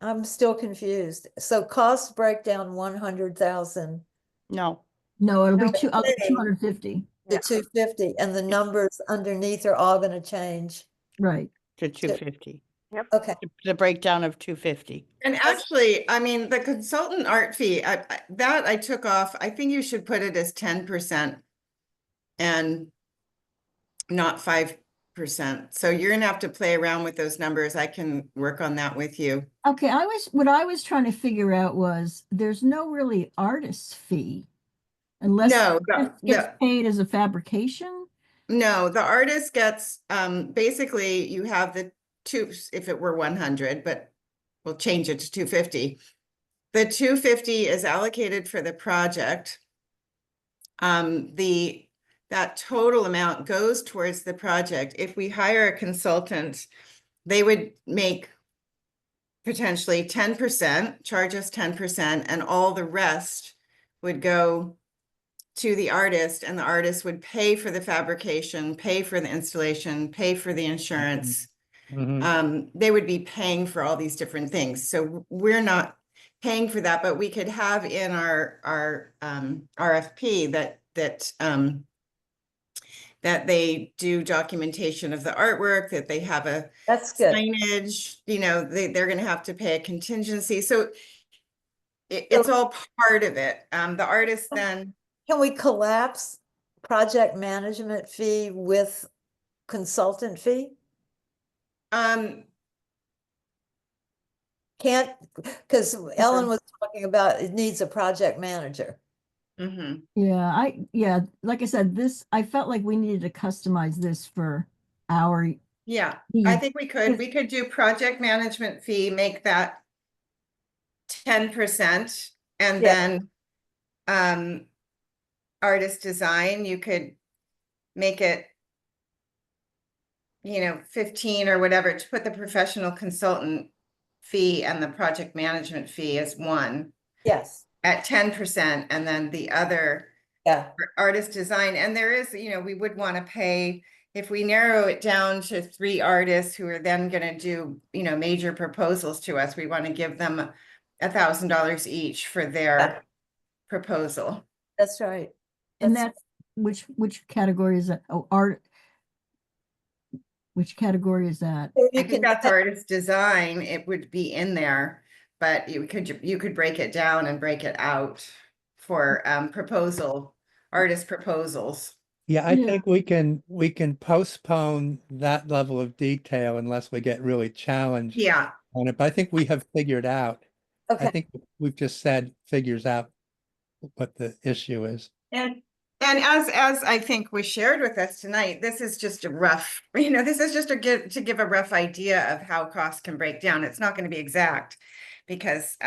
I'm still confused. So cost breakdown 100,000 No. no, it'll be No, up to okay. 250, to 250, and the numbers underneath are all going to change. right? To 250. Okay, The breakdown of 250. And actually, I mean, the consultant art fee, that I took off. I think you should put it as 10% and not 5%. So you're gonna have to play around with those numbers. I can work on that with you. Okay, what I was trying to figure out was there's no really artist's fee unless No, it gets paid as a fabrication. No, the artist gets, basically you have the two, if it were 100, but we'll change it to 250. The 250 is allocated for the project. That total amount goes towards the project. If we hire a consultant, they would make potentially 10%, charge us 10%, and all the rest would go to the artist, and the artist would pay for the fabrication, pay for the installation, pay for the insurance. Mhm. They would be paying for all these different things. So we're not paying for that, but we could have in our RFP that they do documentation of the artwork, that they have a that's good. signage, they're gonna have to pay a contingency. So it's all part of it. The artist then, Can we collapse project management fee with consultant fee? Can't, because Ellen was talking about it needs a project manager. mhm. Yeah, like I said, I felt like we needed to customize this for our, Yeah, Hmm. I think we could do project management fee, make that 10%, and Yeah. then artist design, you could make it 15 or whatever, to put the professional consultant fee and the project management fee as one Yes, at 10%, and then the other yeah, for artist design. And there is, we would want to pay, if we narrow it down to 3 artists who are then going to do, major proposals to us, we want to give them $1,000 each for their proposal. that's right. and That's- that's, which category is that? Oh, art. Which category is that? So I you think can, that's artist design, it would be in there, but you could break it down and break it out for artist proposals. Yeah, I Yeah. think we can postpone that level of detail unless we get really challenged Yeah, on it. But I think we have figured out, I okay, think we've just said figures out what the issue is. And as I think was shared with us tonight, this is just a rough, this is just to give a rough idea of how costs can break down. It's not going to be exact because,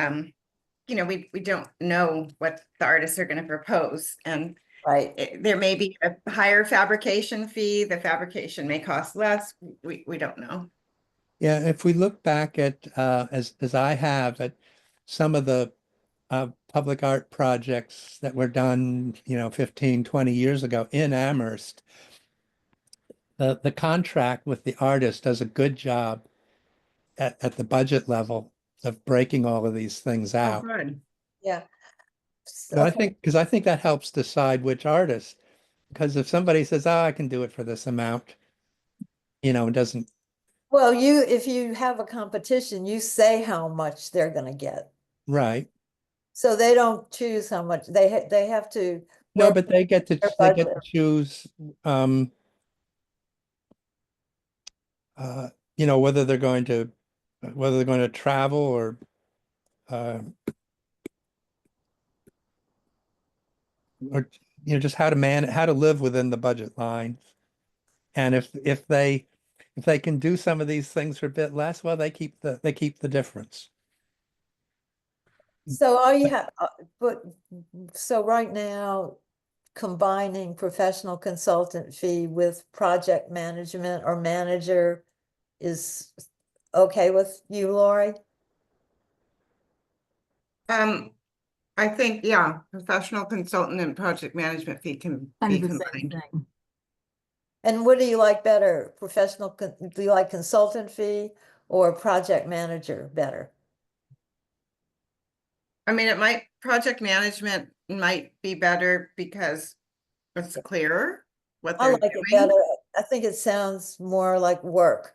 we don't know what the artists are going to propose, and Right. there may be a higher fabrication fee. The fabrication may cost less. We don't know. Yeah, if we look back at, as I have, at some of the public art projects that were done, 15, 20 years ago in Amherst, the contract with the artist does a good job at the budget level of breaking all of these things Oh, out. good. Yeah. But I Okay. think, because I think that helps decide which artist, because if somebody says, oh, I can do it for this amount, it doesn't, Well, if you have a competition, you say how much they're gonna get. right. So they don't choose how much, they have to. No, work but they get to, their they get budget. to choose, whether they're going to travel or, uh, or, just how to live within the budget line. And if they can do some of these things for a bit less, well, they keep the difference. So all you have, so right now, combining professional consultant fee with project management or manager is okay with you, Lori? I think, yeah, professional consultant and project management fee can Kind be of the same combined. thing. And what do you like better? Do you like consultant fee or project manager better? I mean, project management might be better because it's clearer what I they're like it doing. better. I think it sounds more like work.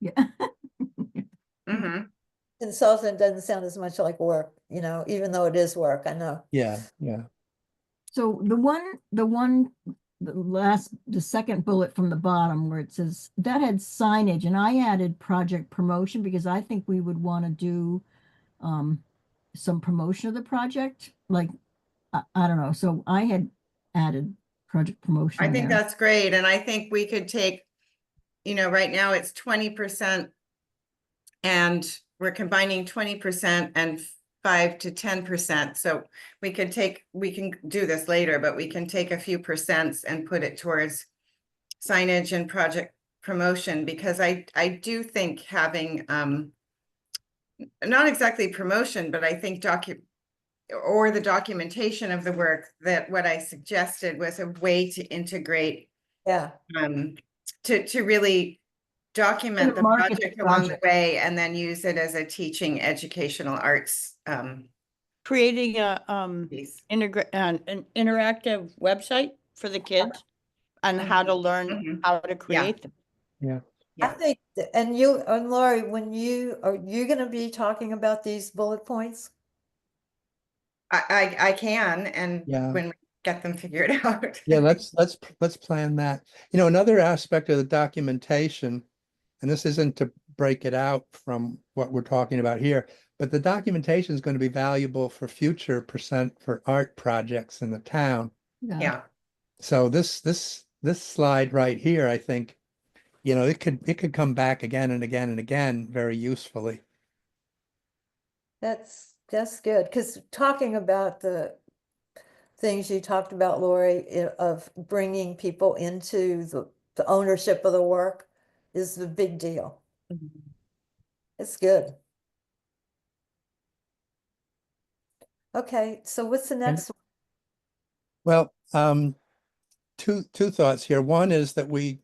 Yeah. Mhm. Consultant doesn't sound as much like work, even though it is work, I know. Yeah. So the second bullet from the bottom where it says that had signage, and I added project promotion because I think we would want to do some promotion of the project. Like, I don't know. So I had added project promotion I think there. that's great. And I think we could take, right now it's 20% and we're combining 20% and 5 to 10%. So we can do this later, but we can take a few percents and put it towards signage and project promotion, because I do think having, not exactly promotion, but I think the documentation of the work, that what I suggested was a way to integrate, Yeah, to really document the Market the project along the project. way and then use it as a teaching educational arts Creating a piece. an interactive website for the kids on how to learn Mhm. how to create them. Yeah. I Yeah. think, and Lori, are you gonna be talking about these bullet points? I can, and Yeah. when we get them figured out. Yeah, let's plan that. Another aspect of the documentation, and this isn't to break it out from what we're talking about here, but the documentation is going to be valuable for future percent for art projects in the town. Yeah. So this slide right here, I think, it could come back again and again and again very usefully. That's good, because talking about the things you talked about, Lori, of bringing people into the ownership of the work is the big deal. It's good. Okay, so what's the next one? Well, two thoughts here. One is that we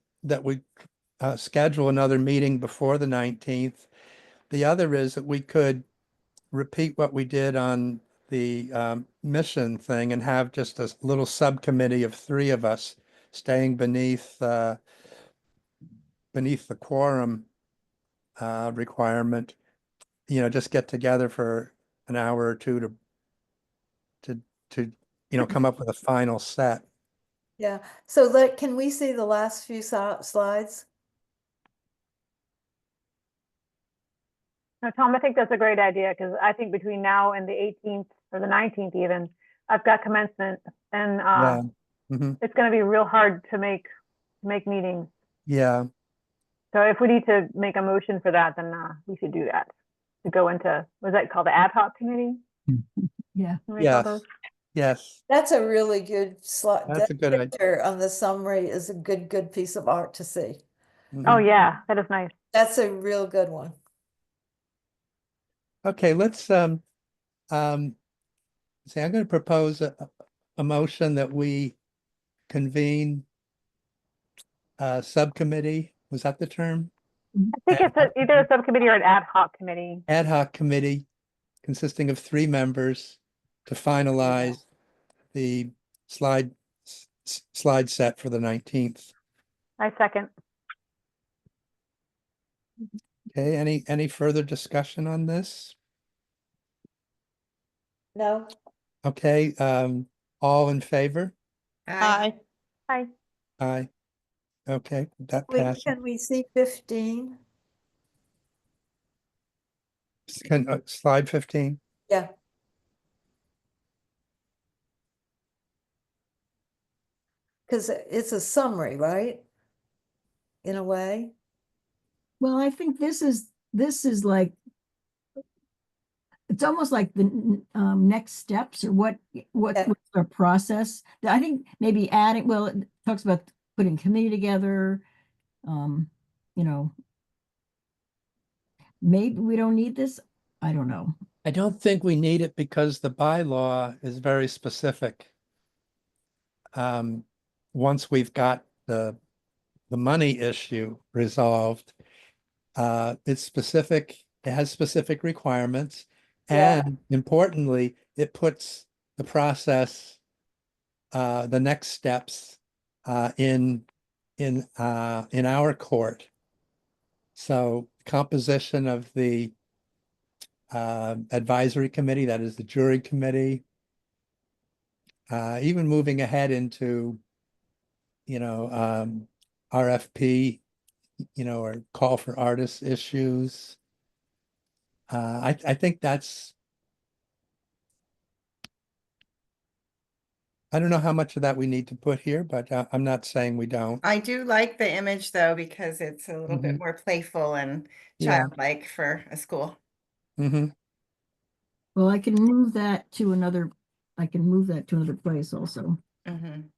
schedule another meeting before the 19th. The other is that we could repeat what we did on the mission thing and have just a little subcommittee of 3 of us staying beneath the quorum requirement. Just get together for an hour or two to come up with a final set. Yeah, so can we see the last few slides? Now, Tom, I think that's a great idea because I think between now and the 18th or the 19th even, I've got commencement, and Yeah. Mhm. it's going to be real hard to make meetings. Yeah, So if we need to make a motion for that, then we should do that. To go into, was that called the ad hoc committee? Yeah. What do you call yes, those? yes, That's a really good slide. that's a good idea. Picture on the summary is a good piece of art to see. Oh Mhm. yeah, that is nice. That's a real good one. Okay, let's, see, I'm gonna propose a motion that we convene a subcommittee, was that the term? I think it's either a subcommittee or an ad hoc committee. Ad hoc committee consisting of 3 members to finalize the slide set for the 19th. I second. Okay, any further discussion on this? No? Okay, all in favor? Aye. Hi. Aye. Okay, that Wait, passes. can we see 15? Slide 15? Yeah. Because it's a summary, right? In a way. Well, I think this is like, it's almost like the next steps or what's the process. I think maybe adding, well, it talks about putting committee together. You know, maybe we don't need this. I don't know. I don't think we need it because the bylaw is very specific. Once we've got the money issue resolved, it's specific, it has specific requirements. Yeah. And importantly, it puts the process, the next steps, in our court. So composition of the advisory committee, that is the jury committee, even moving ahead into, RFP, or call for artists issues. I think that's, I don't know how much of that we need to put here, but I'm not saying we don't. I do like the image though, because it's a little bit Mhm. more playful and Yeah. childlike for a school. Hmm. Well, I can move that to another place also. Mhm.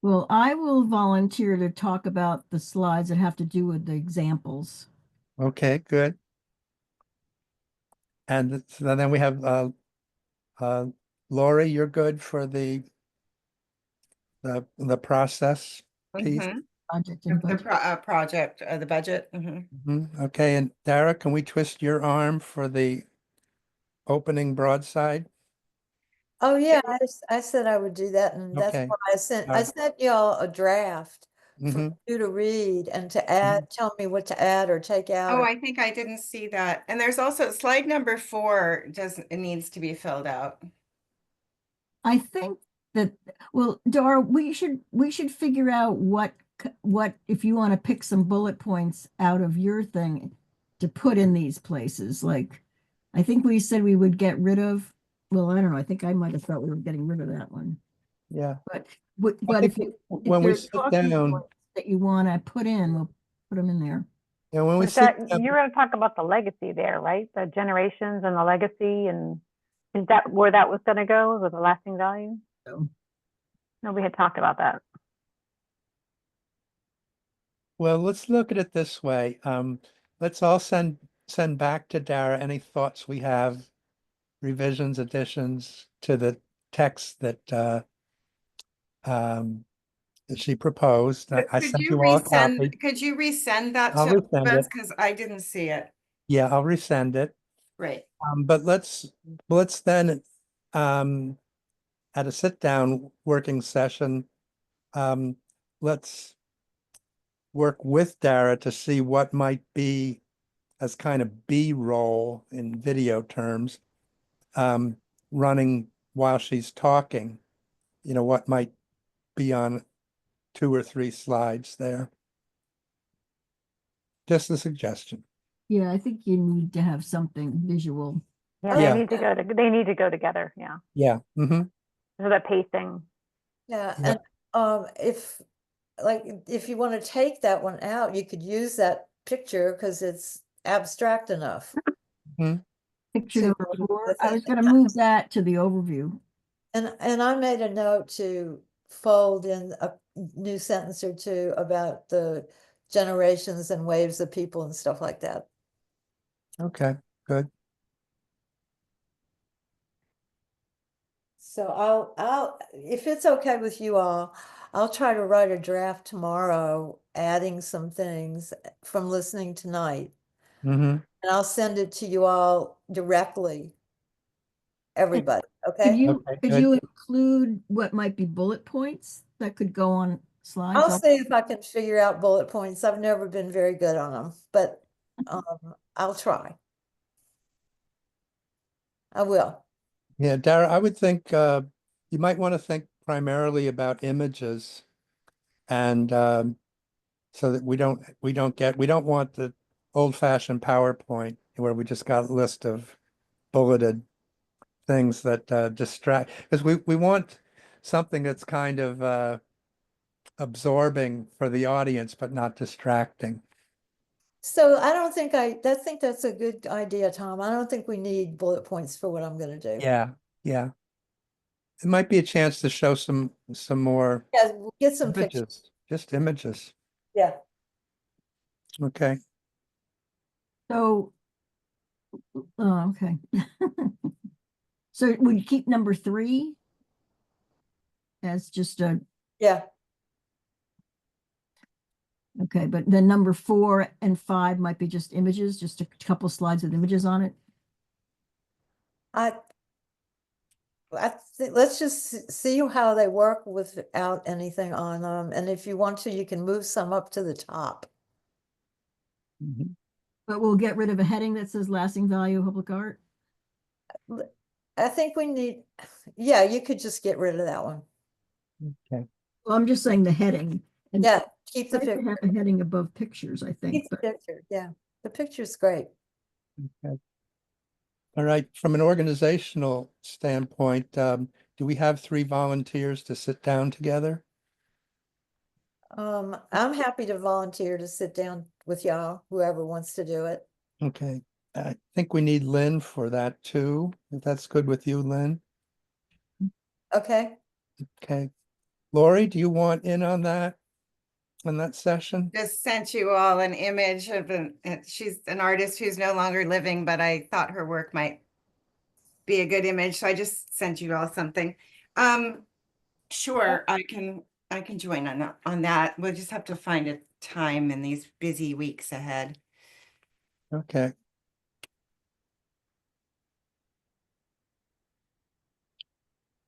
Well, I will volunteer to talk about the slides that have to do with the examples. Okay, good. And so then we have Lori, you're good for the process piece? Mhm. Project The and budget. project, the budget. Mhm. Okay, and Dara, can we twist your arm for the opening broadside? Oh, yeah, I said I would do that, and that's Okay. why I sent Alright. y'all a draft for Mhm. you to read and to add, tell me what to add or take out. Oh, or- I think I didn't see that. And there's also slide number 4 it needs to be filled out. I think that, well, Dara, we should figure out what, if you want to pick some bullet points out of your thing to put in these places, like, I think we said we would get rid of, well, I don't know, I think I might have thought we were getting rid of that one. Yeah. But I if think you, when we there's sit talking down, points that you want to put in, we'll put them in there. when we Was sit that, down, you're going to talk about the legacy there, right? The generations and the legacy, and is that where that was going to go with the lasting value? So, No, we had talked about that. well, let's look at it this way. Let's all send back to Dara any thoughts we have, revisions, additions to the text that she proposed. I Could sent you you all a copy. could you resend that I'll to resend us? it. Because I didn't see it. Yeah, I'll resend it. Great. But let's then at a sit-down working session, let's work with Dara to see what might be as kind of B-roll in video terms, running while she's talking. What might be on 2 or 3 slides there. Just a suggestion. Yeah, I think you need to have something visual. Yeah, Yeah. they need to go together, yeah. Yeah. Mm-hmm. So that pacing. Yeah, Yeah. and if you want to take that one out, you could use that picture because it's abstract enough. Picture To number go 4. with I it. was gonna move that to the overview. And I made a note to fold in a new sentence or two about the generations and waves of people and stuff like that. Okay, good. So I'll, if it's okay with you all, I'll try to write a draft tomorrow, adding some things from listening tonight. Mm-hmm. And I'll send it to you all directly. Everybody, Could okay? you, Okay, could good. you include what might be bullet points that could go on slides? I'll see if I can figure out bullet points. I've never been very good on them, but I'll try. I will. Yeah, Dara, I would think you might want to think primarily about images, and so that we don't want the old-fashioned PowerPoint where we just got a list of bulleted things that distract, because we want something that's kind of absorbing for the audience but not distracting. So I think that's a good idea, Tom. I don't think we need bullet points for what I'm gonna do. Yeah, yeah. It might be a chance to show some more Yeah, we'll get some pictures. images, just images. Yeah. Okay. So, okay. So would you keep number 3 as just a, Yeah. okay, but then number 4 and 5 might be just images, just a couple slides with images on it? I think let's just see how they work without anything on them. And if you want to, you can move some up to the top. Mhm. But we'll get rid of a heading that says lasting value of public art? I think we need, yeah, you could just get rid of that one. Okay. Well, I'm just saying the heading. And Yeah, keep the nice to picture. have a heading above pictures, I think, Keep the but picture. Yeah, the picture's great. Okay. All right. From an organizational standpoint, do we have 3 volunteers to sit down together? I'm happy to volunteer to sit down with y'all, whoever wants to do it. Okay. I think we need Lynn for that too, if that's good with you, Lynn. Okay, Okay. Lori, do you want in on that session? Just sent you all an image of she's an artist who's no longer living, but I thought her work might be a good image, so I just sent you all something. Sure, I can join on that. We'll just have to find a time in these busy weeks ahead. Okay.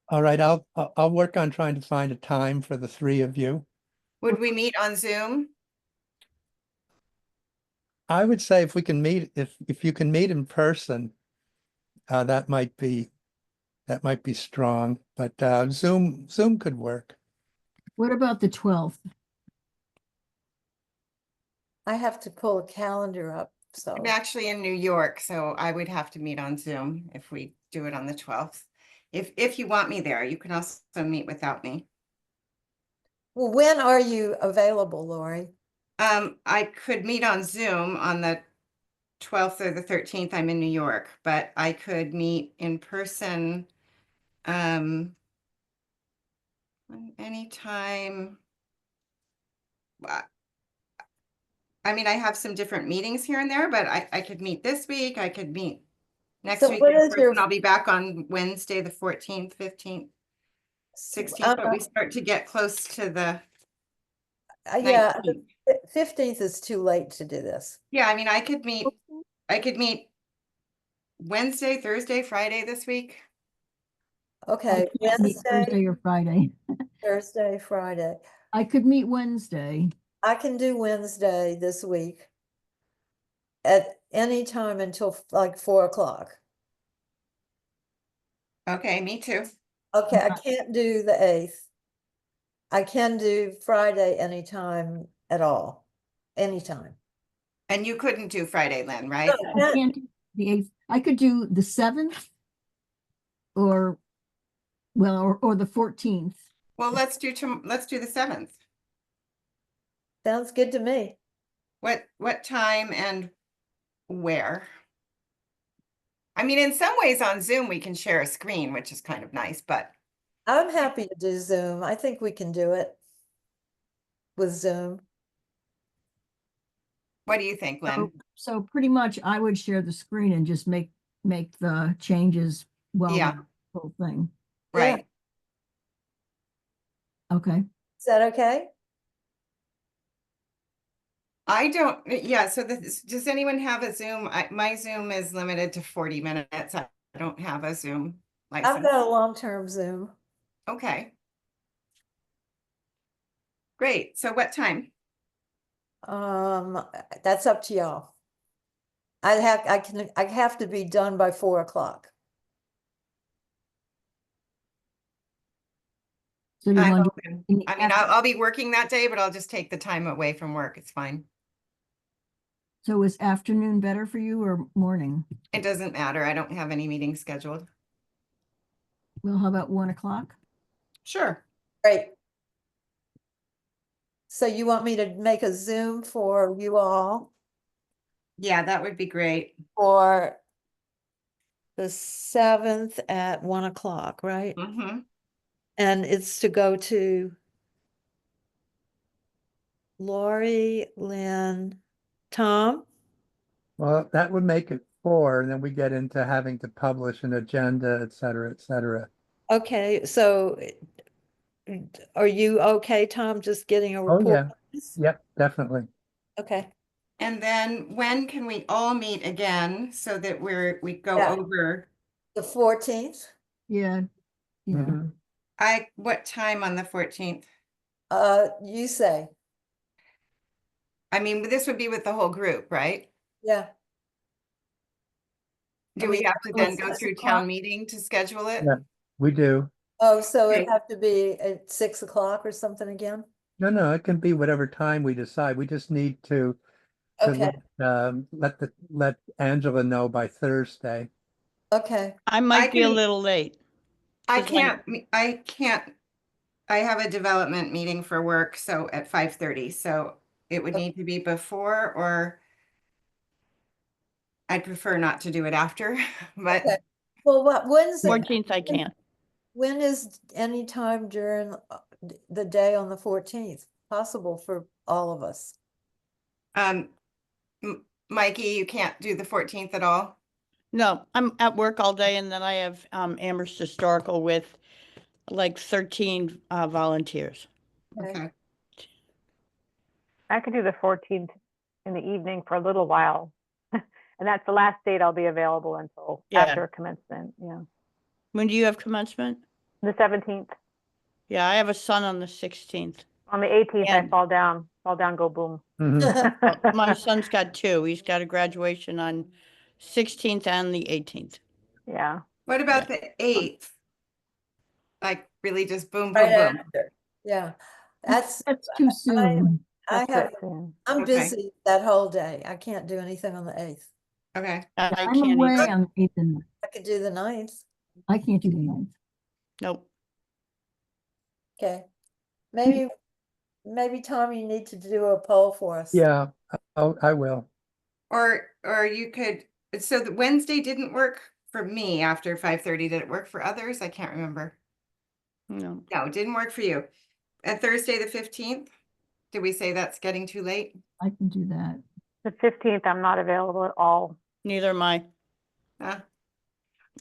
All right, I'll work on trying to find a time for the 3 of you. Would we meet on Zoom? I would say if we can meet, if you can meet in person, that might be strong, but Zoom could work. what about the 12th? I have to pull a calendar up, so. I'm actually in New York, so I would have to meet on Zoom if we do it on the 12th. If you want me there, you can also meet without me. Well, when are you available, Lori? I could meet on Zoom on the 12th or the 13th. I'm in New York, but I could meet in person anytime. I mean, I have some different meetings here and there, but I could meet this week. I could meet next So week what in is your- person. I'll be back on Wednesday, the 14th, 15th, 16th, but we start to get close to the Yeah, 19th. the 15th is too late to do this. Yeah, I mean, I could meet Wednesday, Thursday, Friday this week. Okay, I can't meet Thursday Wednesday, or Friday. Thursday, Friday. I could meet Wednesday. I can do Wednesday this week at any time until like 4 o'clock. Okay, me too. Okay, I can't do the 8th. I can do Friday anytime at all, anytime. And you couldn't do Friday, Lynn, right? I can't do the 8th. I could do the 7th or, well, or the 14th. Well, let's do the 7th. Sounds good to me. What time and where? I mean, in some ways on Zoom, we can share a screen, which is kind of nice, but I'm happy to do Zoom. I think we can do it with Zoom. what do you think, Lynn? So pretty much I would share the screen and just make the changes while Yeah. the whole thing. Yeah. Right. Okay. Is that okay? I don't, yeah, so does anyone have a Zoom? My Zoom is limited to 40 minutes. I don't have a Zoom I've license. got a long-term Zoom. Okay. Great. So what time? That's up to y'all. I have to be done by 4 o'clock. So do you I'm want to open. in the I mean, I'll be working that day, but I'll just take the time away from work. It's fine. So is afternoon better for you or morning? It doesn't matter. I don't have any meetings scheduled. Well, how about 1 o'clock? Sure. Great. So you want me to make a Zoom for you all Yeah, that would be great. for the 7th at 1 o'clock, right? Mm-hmm. And it's to go to Lori, Lynn, Tom? Well, that would make it 4, and then we get into having to publish an agenda, et cetera, et cetera. Okay, so are you okay, Tom, just getting a Oh, report? yeah. on this? Yep, definitely. Okay, And then when can we all meet again so that we go Yeah. over the 14th, Yeah. Yeah. Mhm. what time on the 14th? you say, I mean, this would be with the whole group, right? yeah. Do I we mean, have to then it's go 6 through o'clock. town meeting to schedule it? Yeah. We do. Oh, so it'd Okay. have to be at 6 o'clock or something again? No, it can be whatever time we decide. We just need to Okay, let Angela know by Thursday. okay, I might be a can- little late. I 'cause can't, I have a development meeting for work, so at 5:30, so it would Okay. need to be before, or I'd prefer not to do it after, but Okay. Well, when's it, 14th I can't. when is any time during the day on the 14th possible for all of us? Mikey, you can't do the 14th at all? No, I'm at work all day and then I have Amherst Historical with like 13 volunteers. Okay. I could do the 14th in the evening for a little while. And that's the last date I'll be available until Yeah. after commencement, yeah. When do you have commencement? The 17th. Yeah, I have a son on the 16th. On the 18th, I And- fall down, go boom. Mhm. My son's got two. He's got a graduation on 16th and the 18th. Yeah, What about the 8th? Like really just boom, Right boom, boom? after, yeah. That's, That's too soon. I that's have, it, yeah. I'm Okay. busy that whole day. I can't do anything on the 8th. Okay. I I'm can't away either. on the 8th and I could do the 9th. I can't do the 9th. Nope. Okay. Maybe Tom, you need to do a poll for us. Yeah, I will. Or you could, so the Wednesday didn't work for me after 5:30. Did it work for others? I can't remember. No. No, it didn't work for you. And Thursday, the 15th? Did we say that's getting too late? I can do that. The 15th, I'm not available at all. Neither am I.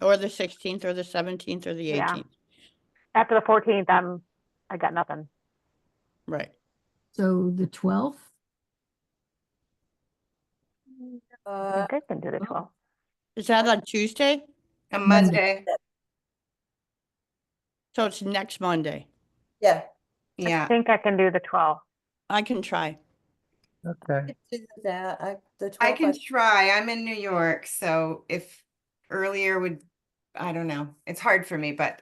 Or the 16th or the 17th or the Yeah. 18th. After the 14th, I got nothing. Right. So the 12th? I think I can do the 12th. Is that on Tuesday? A Monday. Monday? So it's next Monday. Yeah. I Yeah. think I can do the 12th. I can try. Okay. Do that. The I 12th, can try. I'm in New York, so if earlier would, I don't know. It's hard for me, but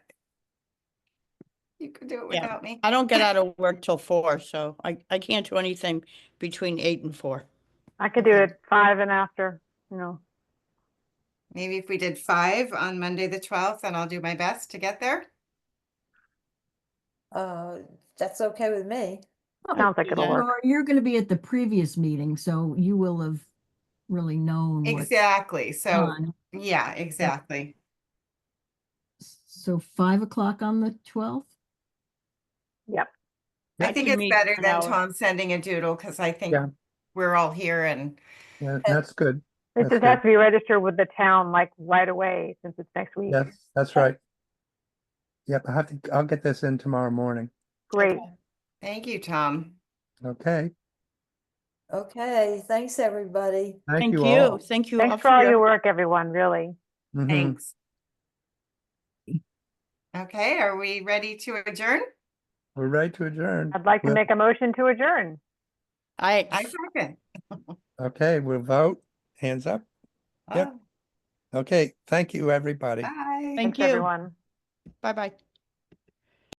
You could do it Yeah. without me. I don't get out of work till 4, so I can't do anything between 8 and 4. I could do Okay. it 5 and after, you know. Maybe if we did 5 on Monday, the 12th, then I'll do my best to get there. That's okay with me. Sounds like do it'll that. work. You're going to be at the previous meeting, so you will have really known what's Exactly. So, on. yeah, exactly. So 5 o'clock on the 12th? Yep. I That think should it's meet better an than hour. Tom sending a doodle because I think Yeah. we're all here and Yeah, that's good. It That's just has good. to be registered with the town like right away since it's next week. Yes, that's right. Yep, I'll get this in tomorrow morning. Great. thank you, Tom. Okay, Okay, thanks, everybody. thank you all. Thank you all Thanks for all your- your work, everyone, really. Mhm. Thanks. Okay, are we ready to adjourn? We're ready to adjourn. I'd like to We'll- make a motion to adjourn. I I second. Okay, we'll vote. Hands up. Yep. Oh, Okay, thank you, everybody. bye. Thank Thanks, you. everyone. Bye-bye.